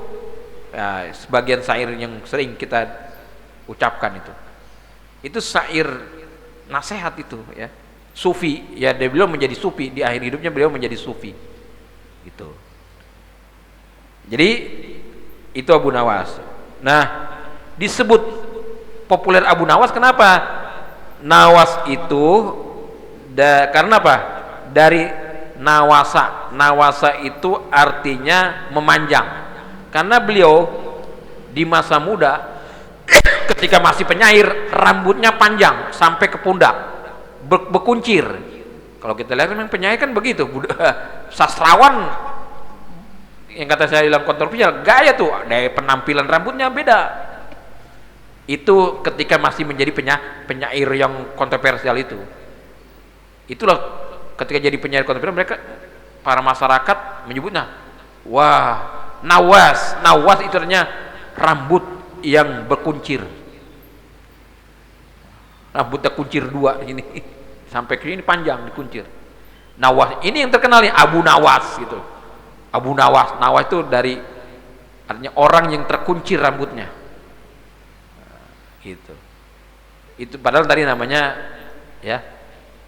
ya, sebagian syair yang sering kita ucapkan itu syair nasihat itu, ya. Sufi, ya, dia beliau menjadi sufi, di akhir hidupnya beliau menjadi sufi gitu. Jadi itu Abu Nawas. Nah, disebut populer Abu Nawas kenapa? Nawas itu karena apa? Dari nawasa. Nawasa itu artinya memanjang. Karena beliau di masa muda ketika masih penyair, rambutnya panjang sampai ke pundak, berkuncir. Kalau kita lihat memang penyair kan begitu, sastrawan yang kata saya dalam kontroversial, gaya tuh dari penampilan rambutnya beda. Itu ketika masih menjadi penyair yang kontroversial itu. Itulah ketika jadi penyair kontroversial, mereka para masyarakat menyebutnya, wah, nawas. Nawas itu artinya rambut yang berkuncir. Rambutnya kuncir dua ini sampai ke sini panjang dikuncir. Nawas ini yang terkenal nih, Abu Nawas gitu. Abu Nawas, Nawas itu dari artinya orang yang terkuncir rambutnya. Gitu. Itu padahal tadi namanya ya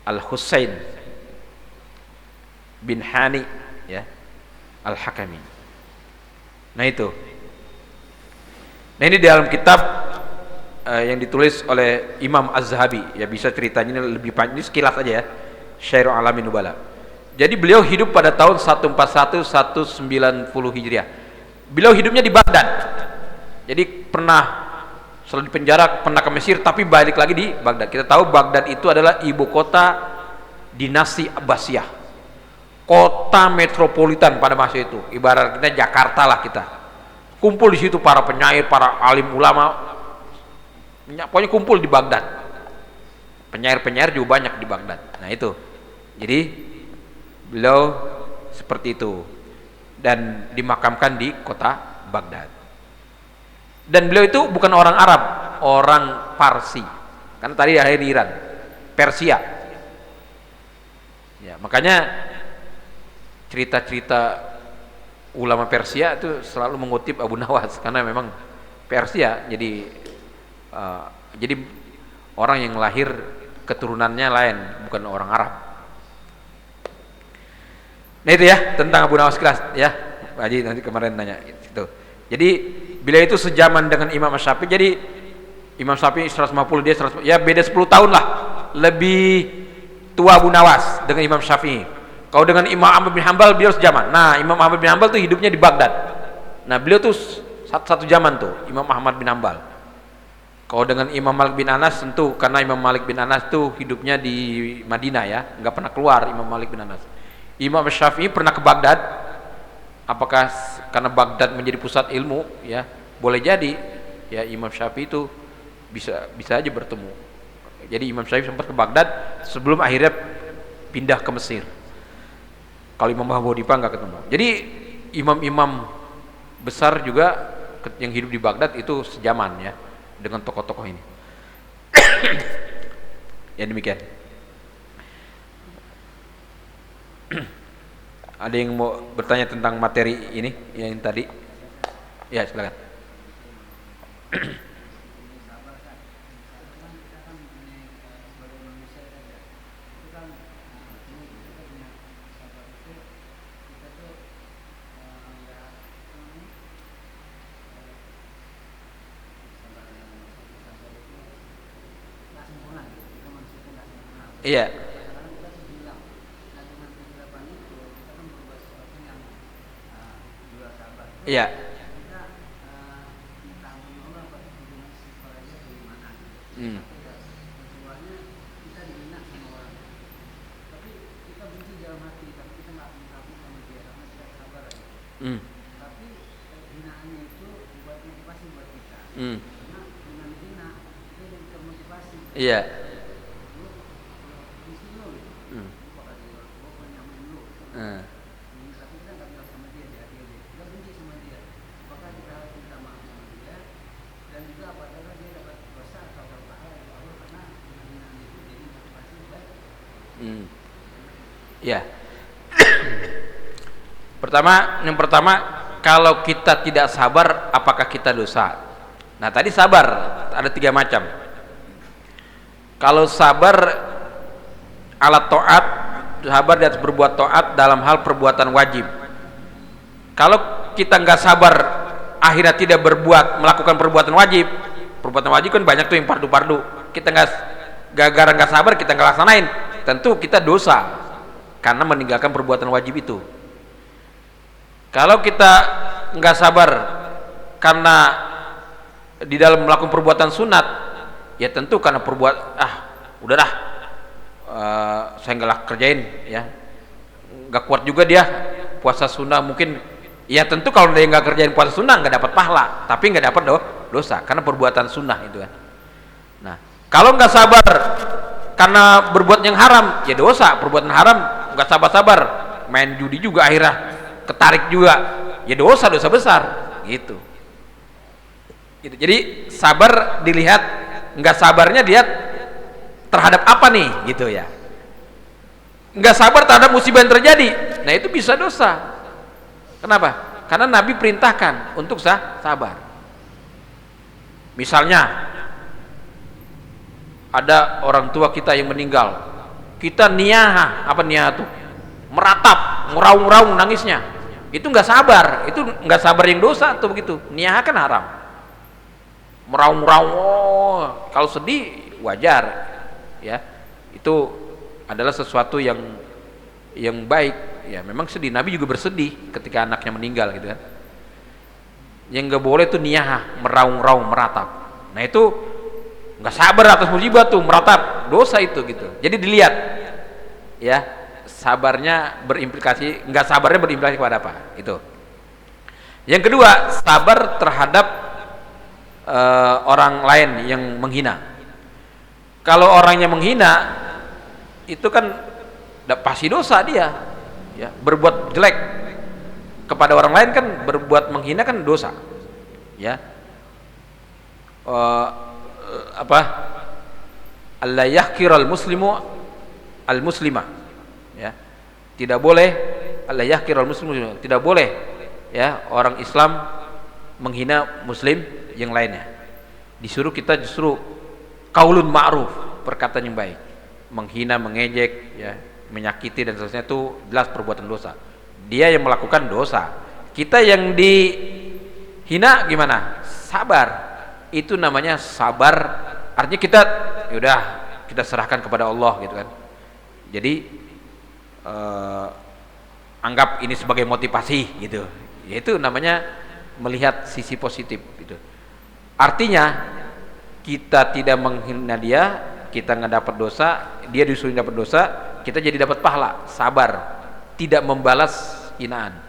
Al Husain bin Hani, ya, Al Hakami. Nah itu. Nah ini dalam kitab yang ditulis oleh Imam Az-Zahabi, ya, bisa ceritanya ini lebih panjang, ini sekilas aja ya. Syairul Alamin Nubala. Jadi beliau hidup pada tahun 141-190 Hijriah. Beliau hidupnya di Baghdad. Jadi pernah setelah di penjara pernah ke Mesir tapi balik lagi di Baghdad. Kita tahu Baghdad itu adalah ibu kota dinasti Abbasiyah. Kota metropolitan pada masa itu. Ibarat kita Jakarta lah kita. Kumpul di situ para penyair, para alim ulama. Pokoknya kumpul di Baghdad. Penyair-penyair juga banyak di Baghdad. Nah itu. Jadi beliau seperti itu dan dimakamkan di kota Baghdad. Dan beliau itu bukan orang Arab, orang Parsi. Karena tadi lahir di Iran, Persia. Ya, makanya cerita-cerita ulama Persia itu selalu mengutip Abu Nawas karena memang Persia jadi orang yang lahir keturunannya lain, bukan orang Arab. Nah itu ya tentang Abu Nawas kelas ya, Pak Haji nanti kemarin nanya itu. Jadi beliau itu sejaman dengan Imam Syafi'i. Jadi Imam Syafi'i 150, dia 100, ya beda 10 tahun lah lebih tua Abu Nawas dengan Imam Syafi'i. Kalau dengan Imam Ahmad bin Hanbal beliau sejaman. Nah Imam Ahmad bin Hanbal tuh hidupnya di Baghdad. Nah beliau tuh satu zaman tuh Imam Ahmad bin Hanbal. Kalau dengan Imam Malik bin Anas tentu karena Imam Malik bin Anas tuh hidupnya di Madinah ya, nggak pernah keluar Imam Malik bin Anas. Imam Syafi'i pernah ke Baghdad. Apakah karena Baghdad menjadi pusat ilmu, ya boleh jadi ya Imam Syafi'i itu bisa aja bertemu. Jadi Imam Syafi'i sempat ke Baghdad sebelum akhirnya pindah ke Mesir. Kalau Imam Abu Hanifah nggak ketemu. Jadi imam-imam besar juga yang hidup di Baghdad itu sejaman ya dengan tokoh-tokoh ini. Ya demikian. Ada yang mau bertanya tentang materi ini yang tadi? Ya silakan. Iya. Iya. Hmm. Tapi hinaannya itu buat motivasi buat kita. Hmm. Karena dengan hina itu yang termotivasi. Iya. Lu di sini lu, Hmm. bakal gua penyamin lu. Hmm. Tapi kita nggak bilang sama dia, kita benci sama dia. Maka kita harus minta maaf sama dia. Dan juga apabila dia dapat dosa atau pahala dari Allah karena dengan hinaan itu jadi motivasi buat. Ya. Yang pertama, kalau kita tidak sabar, apakah kita dosa? Nah, tadi sabar ada 3 macam. Kalau sabar ala taat, sabar di atas berbuat taat dalam hal perbuatan wajib. Kalau kita nggak sabar, akhirnya tidak melakukan perbuatan wajib kan banyak tuh yang fardu-fardu. Kita gara-gara nggak sabar, kita nggak laksanain, tentu kita dosa karena meninggalkan perbuatan wajib itu. Kalau kita nggak sabar karena di dalam melakukan perbuatan sunat, ya tentu karena udahlah, saya nggak kerjain, ya nggak kuat juga dia puasa sunnah mungkin, ya tentu kalau dia nggak kerjain puasa sunnah nggak dapat pahala, tapi nggak dapat dosa karena perbuatan sunnah itu kan. Nah, kalau nggak sabar karena berbuat yang haram, ya dosa perbuatan haram, nggak sabar-sabar main judi juga akhirnya ketarik juga, ya dosa besar gitu. Jadi sabar dilihat, nggak sabarnya dia terhadap apa nih gitu ya. Nggak sabar terhadap musibah yang terjadi, nah itu bisa dosa. Kenapa? Karena Nabi perintahkan untuk sabar. Misalnya ada orang tua kita yang meninggal, kita niyah, apa niyah tuh? Meratap, ngeraung-ngeraung nangisnya, itu nggak sabar, itu nggak sabar yang dosa tuh begitu. Niyah kan haram. Meraung-raung, kalau sedih wajar, ya itu adalah sesuatu yang baik, ya memang sedih. Nabi juga bersedih ketika anaknya meninggal gitu kan. Yang nggak boleh tuh niyah, meraung-raung, meratap. Nah itu nggak sabar atas musibah tuh, meratap, dosa itu gitu. Jadi dilihat, ya. Sabarnya berimplikasi, nggak sabarnya berimplikasi kepada apa? Itu. Yang kedua, sabar terhadap orang lain yang menghina. Kalau orangnya menghina, itu kan pasti dosa dia. Ya, berbuat jelek kepada orang lain kan, berbuat menghina kan dosa. Ya. Allah yahkiral muslimu al muslimah. Ya, tidak boleh Allah yahkiral muslim, tidak boleh ya orang Islam menghina muslim yang lainnya. Disuruh kita justru qaulun ma'ruf, perkataan yang baik. Menghina, mengejek, ya, menyakiti dan seterusnya itu jelas perbuatan dosa. Dia yang melakukan dosa. Kita yang dihina gimana? Sabar. Itu namanya sabar. Artinya kita yaudah, kita serahkan kepada Allah gitu kan. Jadi anggap ini sebagai motivasi gitu. Yaitu namanya melihat sisi positif gitu. Artinya kita tidak menghina dia, kita nggak dapat dosa, dia disuruh dapat dosa, kita jadi dapat pahala. Sabar, tidak membalas hinaan.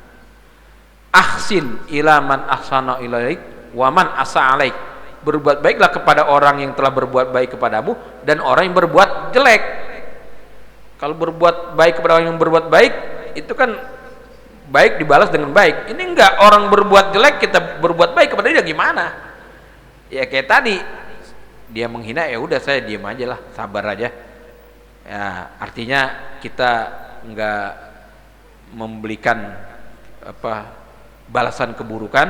Ahsin ila man ahsana ilaik wa man asa alaik. Berbuat baiklah kepada orang yang telah berbuat baik kepadamu dan orang yang berbuat jelek. Kalau berbuat baik kepada orang yang berbuat baik, itu kan baik dibalas dengan baik. Ini enggak, orang berbuat jelek kita berbuat baik kepada dia, gimana? Ya kayak tadi, dia menghina, ya udah saya diam aja lah, sabar aja. Ya artinya kita enggak memberikan balasan keburukan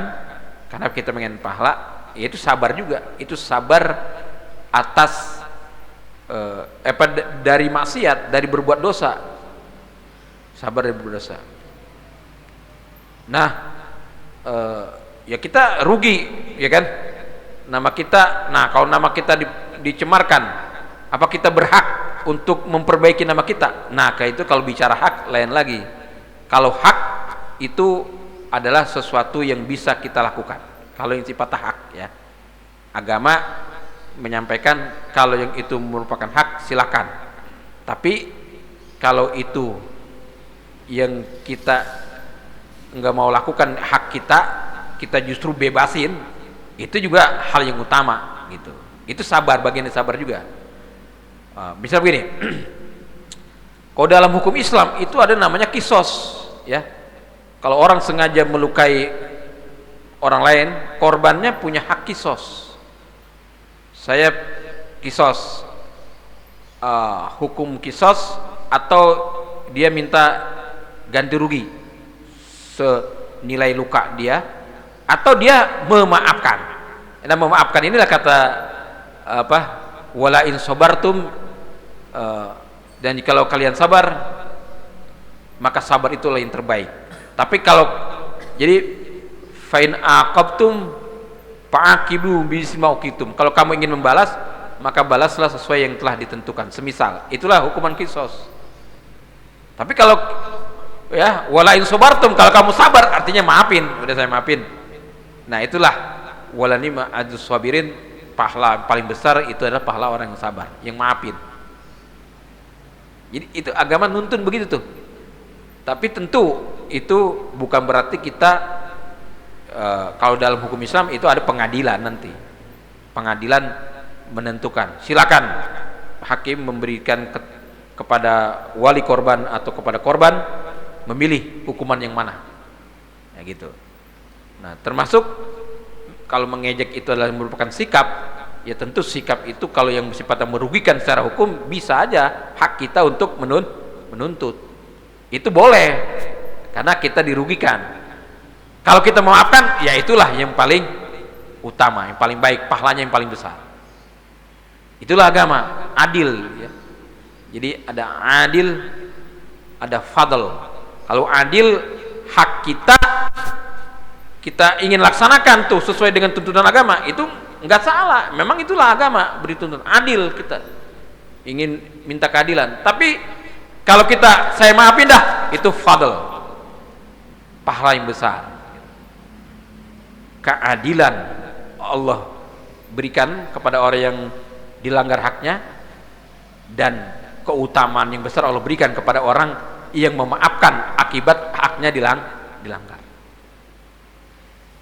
karena kita pengen pahala. Ya itu sabar juga, itu sabar atas dari maksiat, dari berbuat dosa. Sabar dari berbuat dosa. Nah, ya kita rugi, ya kan? Nama kita, nah kalau nama kita dicemarkan, apa kita berhak untuk memperbaiki nama kita? Nah, kayak itu kalau bicara hak lain lagi. Kalau hak itu adalah sesuatu yang bisa kita lakukan. Kalau yang sifatnya hak, ya. Agama menyampaikan kalau yang itu merupakan hak silakan, tapi kalau itu yang kita nggak mau lakukan hak kita, kita justru bebasin, itu juga hal yang utama gitu. Itu sabar, bagian dari sabar juga. Misal begini, kalau dalam hukum Islam itu ada namanya kisos, ya. Kalau orang sengaja melukai orang lain, korbannya punya hak kisos. Saya kisos, hukum kisos, atau dia minta ganti rugi senilai luka dia, atau dia memaafkan. Nah, memaafkan inilah kata wala in sabartum, dan kalau kalian sabar maka sabar itulah yang terbaik. Tapi kalau jadi fa in aqabtum fa'aqibu bisma uqitum, kalau kamu ingin membalas maka balaslah sesuai yang telah ditentukan, semisal itulah hukuman kisos. Tapi kalau ya wala in sabartum, kalau kamu sabar artinya maafin, udah saya maafin. Nah, itulah wala nima ajrus sabirin, pahala paling besar itu adalah pahala orang yang sabar, yang maafin. Jadi itu agama nuntun begitu tuh. Tapi tentu itu bukan berarti kita kalau dalam hukum Islam itu ada pengadilan nanti. Pengadilan menentukan. Silakan hakim memberikan kepada wali korban atau kepada korban memilih hukuman yang mana. Ya gitu. Nah, termasuk kalau mengejek itu adalah merupakan sikap, ya tentu sikap itu kalau yang sifatnya merugikan secara hukum bisa aja hak kita untuk menuntut. Itu boleh karena kita dirugikan. Kalau kita memaafkan, ya itulah yang paling utama, yang paling baik, pahalanya yang paling besar. Itulah agama, adil ya. Jadi ada adil, ada fadl. Kalau adil, hak kita ingin laksanakan tuh sesuai dengan tuntunan agama, itu nggak salah. Memang itulah agama, beri tuntunan adil, kita ingin minta keadilan. Tapi kalau saya maafin dah, itu fadl, pahala yang besar. Keadilan Allah berikan kepada orang yang dilanggar haknya, dan keutamaan yang besar Allah berikan kepada orang yang memaafkan akibat haknya dilanggar.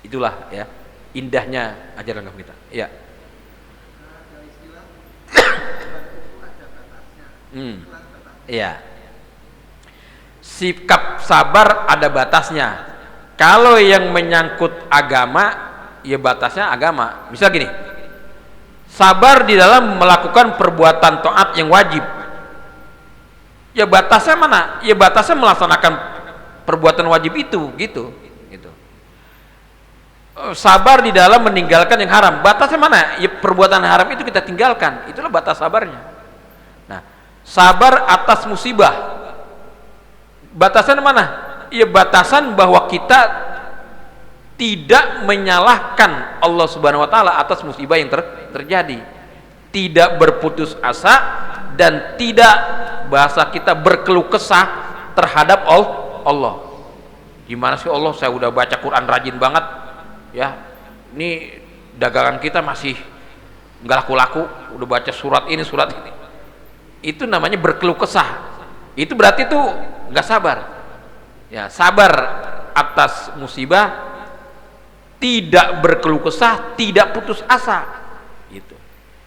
Itulah ya indahnya ajaran agama kita. Ya. Iya. Sikap sabar ada batasnya. Kalau yang menyangkut agama, ya batasnya agama. Misal gini, sabar di dalam melakukan perbuatan taat yang wajib. Ya batasnya mana? Ya batasnya melaksanakan perbuatan wajib itu, gitu. Sabar di dalam meninggalkan yang haram. Batasnya mana? Ya perbuatan haram itu kita tinggalkan. Itulah batas sabarnya. Nah, sabar atas musibah. Batasan mana? Ya batasan bahwa kita tidak menyalahkan Allah Subhanahu wa taala atas musibah yang terjadi. Tidak berputus asa dan tidak bahasa kita berkeluh kesah terhadap Allah. Gimana sih Allah, saya udah baca Quran rajin banget ya. Ini dagangan kita masih nggak laku-laku, udah baca surat ini. Itu namanya berkeluh kesah. Itu berarti itu nggak sabar. Ya, sabar atas musibah, tidak berkeluh kesah, tidak putus asa, gitu.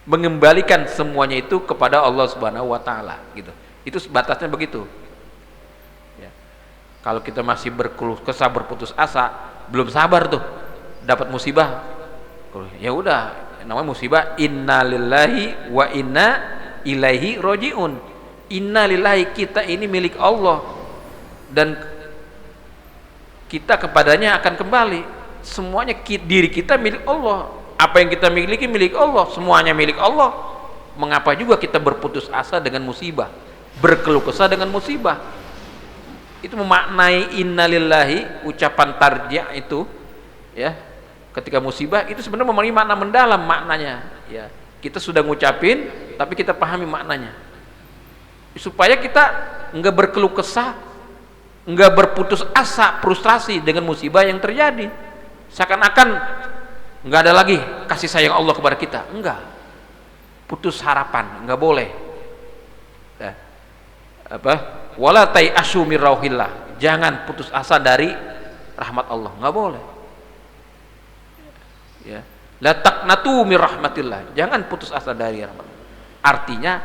Mengembalikan semuanya itu kepada Allah Subhanahu wa taala, gitu. Itu batasnya begitu. Ya. Kalau kita masih berkeluh kesah, berputus asa, belum sabar tuh. Dapat musibah. Ya udah, namanya musibah, innalillahi wa inna ilaihi rojiun. Innalillahi, kita ini milik Allah dan kita kepadanya akan kembali. Semuanya diri kita milik Allah. Apa yang kita miliki milik Allah. Semuanya milik Allah. Mengapa juga kita berputus asa dengan musibah, berkeluh kesah dengan musibah? Itu memaknai innalillahi, ucapan tarjih itu ya, ketika musibah itu sebenarnya memiliki makna mendalam maknanya ya. Kita sudah ngucapin tapi kita pahami maknanya. Supaya kita enggak berkeluh kesah, enggak berputus asa, frustrasi dengan musibah yang terjadi. Seakan-akan enggak ada lagi kasih sayang Allah kepada kita. Enggak. Putus harapan, enggak boleh. Ya. Wala tai'asyu min rauhillah. Jangan putus asa dari rahmat Allah, nggak boleh. Ya, la taqnatu mir rahmatillah, jangan putus asa dari rahmat. Artinya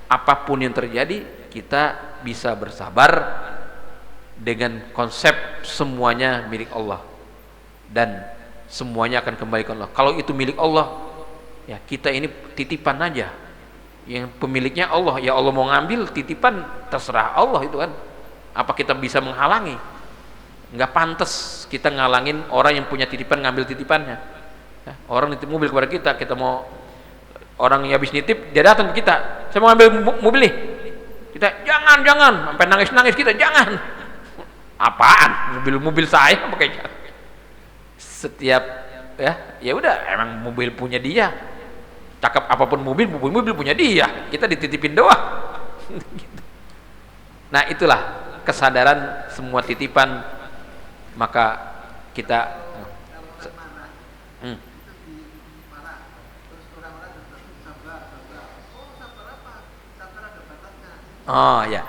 apapun yang terjadi kita bisa bersabar dengan konsep semuanya milik Allah dan semuanya akan kembali ke Allah. Kalau itu milik Allah, ya kita ini titipan aja, yang pemiliknya Allah. Ya Allah mau ngambil titipan, terserah Allah itu kan. Apa kita bisa menghalangi? Nggak pantas kita ngalangin orang yang punya titipan ngambil titipannya. Ya, orang nitip mobil kepada kita, kita mau, orang yang habis nitip dia datang ke kita, saya mau ambil mobil nih, kita jangan sampai nangis kita, jangan. Apaan mobil saya pakai setiap ya udah, emang mobil punya dia, cakep apapun mobil punya dia, kita dititipin doang. Nah itulah kesadaran semua titipan, maka kita oh ya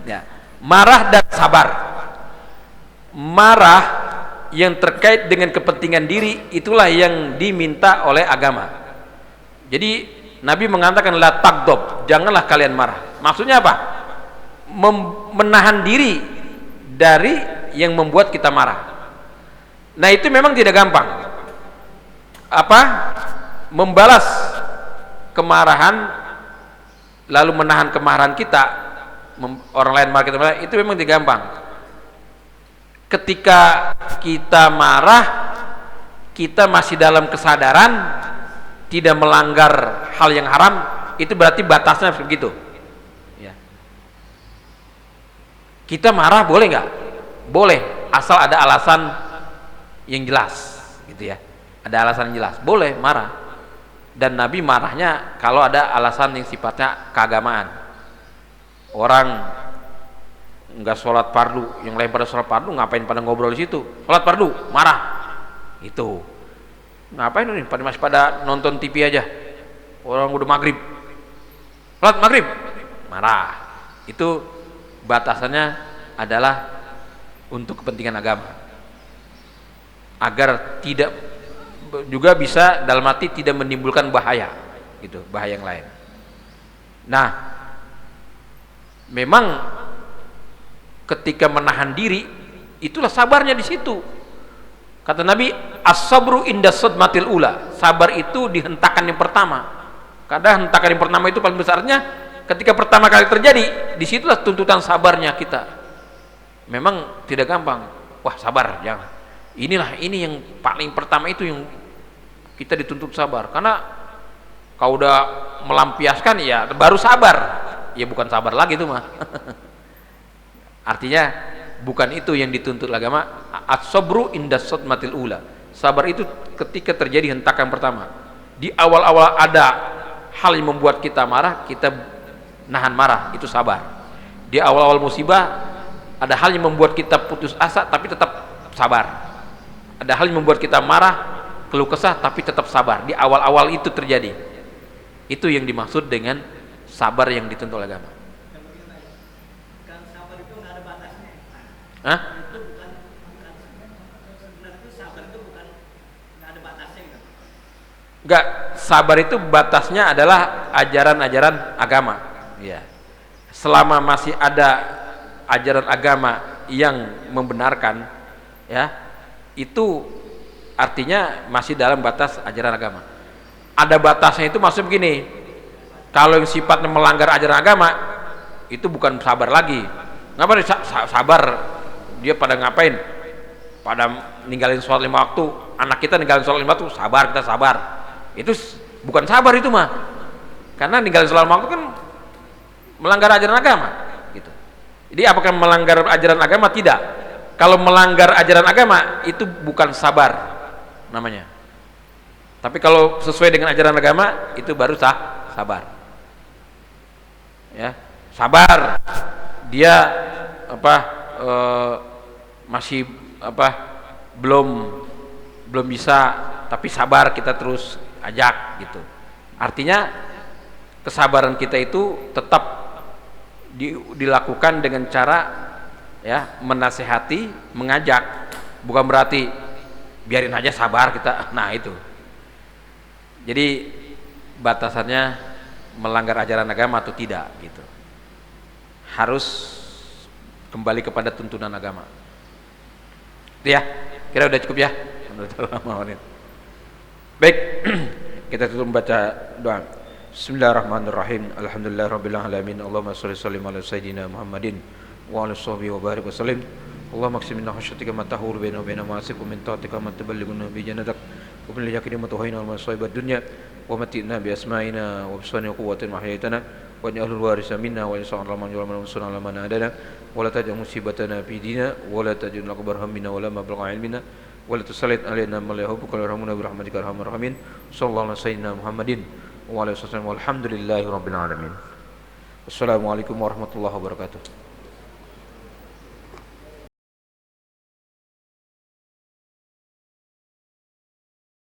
ya, marah dan sabar. Marah yang terkait dengan kepentingan diri itulah yang diminta oleh agama. Jadi Nabi mengatakan la tagdob, janganlah kalian marah. Maksudnya apa? Menahan diri dari yang membuat kita marah. Nah itu memang tidak gampang. Apa? Membalas kemarahan lalu menahan kemarahan kita, orang lain marah kita marah, itu memang tidak gampang. Ketika kita marah, kita masih dalam kesadaran, tidak melanggar hal yang haram, itu berarti batasnya begitu. Ya. Kita marah boleh nggak? Boleh, asal ada alasan yang jelas, gitu ya. Ada alasan yang jelas, boleh marah. Dan Nabi marahnya kalau ada alasan yang sifatnya keagamaan. Orang nggak sholat fardu, yang lain pada sholat fardu, ngapain pada ngobrol di situ? Sholat fardu, marah. Itu ngapain nih? Masih pada nonton TV aja. Orang udah maghrib, sholat maghrib, marah. Itu batasannya adalah untuk kepentingan agama, agar tidak juga bisa dalam arti tidak menimbulkan bahaya, gitu, bahaya yang lain. Nah, memang ketika menahan diri, itulah sabarnya di situ. Kata Nabi, as-sabru inda sadmatil ula, sabar itu di hentakan yang pertama. Kadang hentakan yang pertama itu paling besarnya ketika pertama kali terjadi, disitulah tuntutan sabarnya kita. Memang tidak gampang. Wah, sabar, jangan. Ini yang paling pertama itu yang kita dituntut sabar, karena kau udah melampiaskan ya baru sabar, ya bukan sabar lagi itu mah. Artinya bukan itu yang dituntut agama. As-sabru inda sadmatil ula, sabar itu ketika terjadi hentakan pertama. Di awal-awal ada hal yang membuat kita marah, kita nahan marah, itu sabar. Di awal-awal musibah ada hal yang membuat kita putus asa tapi tetap sabar. Ada hal yang membuat kita marah, keluh kesah, tapi tetap sabar. Di awal-awal itu terjadi. Itu yang dimaksud dengan sabar yang dituntut oleh agama. Kan sabar itu nggak ada batasnya. Hah? Itu sebenarnya sabar itu bukan nggak ada batasnya gitu. Enggak, sabar itu batasnya adalah ajaran-ajaran agama. Ya. Selama masih ada ajaran agama yang membenarkan, ya, itu artinya masih dalam batas ajaran agama. Ada batasnya itu maksud begini, kalau yang sifatnya melanggar ajaran agama itu bukan sabar lagi. Ngapain sabar? Dia pada ngapain? Pada ninggalin sholat 5 waktu. Anak kita ninggalin sholat 5 waktu, sabar, kita sabar. Itu bukan sabar itu mah. Karena ninggalin sholat 5 waktu kan melanggar ajaran agama gitu. Jadi apakah melanggar ajaran agama? Tidak. Kalau melanggar ajaran agama itu bukan sabar namanya. Tapi kalau sesuai dengan ajaran agama itu baru sabar. Ya, sabar. Dia masih belum bisa, tapi sabar, kita terus ajak gitu. Artinya kesabaran kita itu tetap dilakukan dengan cara ya, menasehati, mengajak, bukan berarti biarin aja sabar kita. Nah, itu. Jadi batasannya melanggar ajaran agama atau tidak gitu. Harus kembali kepada tuntunan agama. Itu ya. Kira udah cukup ya. Baik, kita tutup membaca doa. Bismillahirrahmanirrahim. Alhamdulillahirabbil alamin. Allahumma shalli sallim ala sayyidina Muhammadin wa ala sahbihi wa barik wa sallim. Allahumma qsim minna khashyatika ma tahulu baina wa baina ma'asik wa min ta'atika ma tuballighuna bi jannatik wa min yaqini ma tuhayna wa masa'ib ad-dunya wa matina bi asma'ina wa bisani quwwatin ma hayatana waj'alhu warisa minna wa yas'al man yulama sunna man adana wa la taj'al musibatana fi dina wa la taj'al akbar hammina wa la mablagha ilmina wa la tusallit alaina ma la yahubbuka wa yarhamuna bi rahmatika arhamar rahimin. Sallallahu alaihi sayyidina Muhammadin wa alihi wasallam walhamdulillahi rabbil alamin. Wassalamualaikum warahmatullahi wabarakatuh.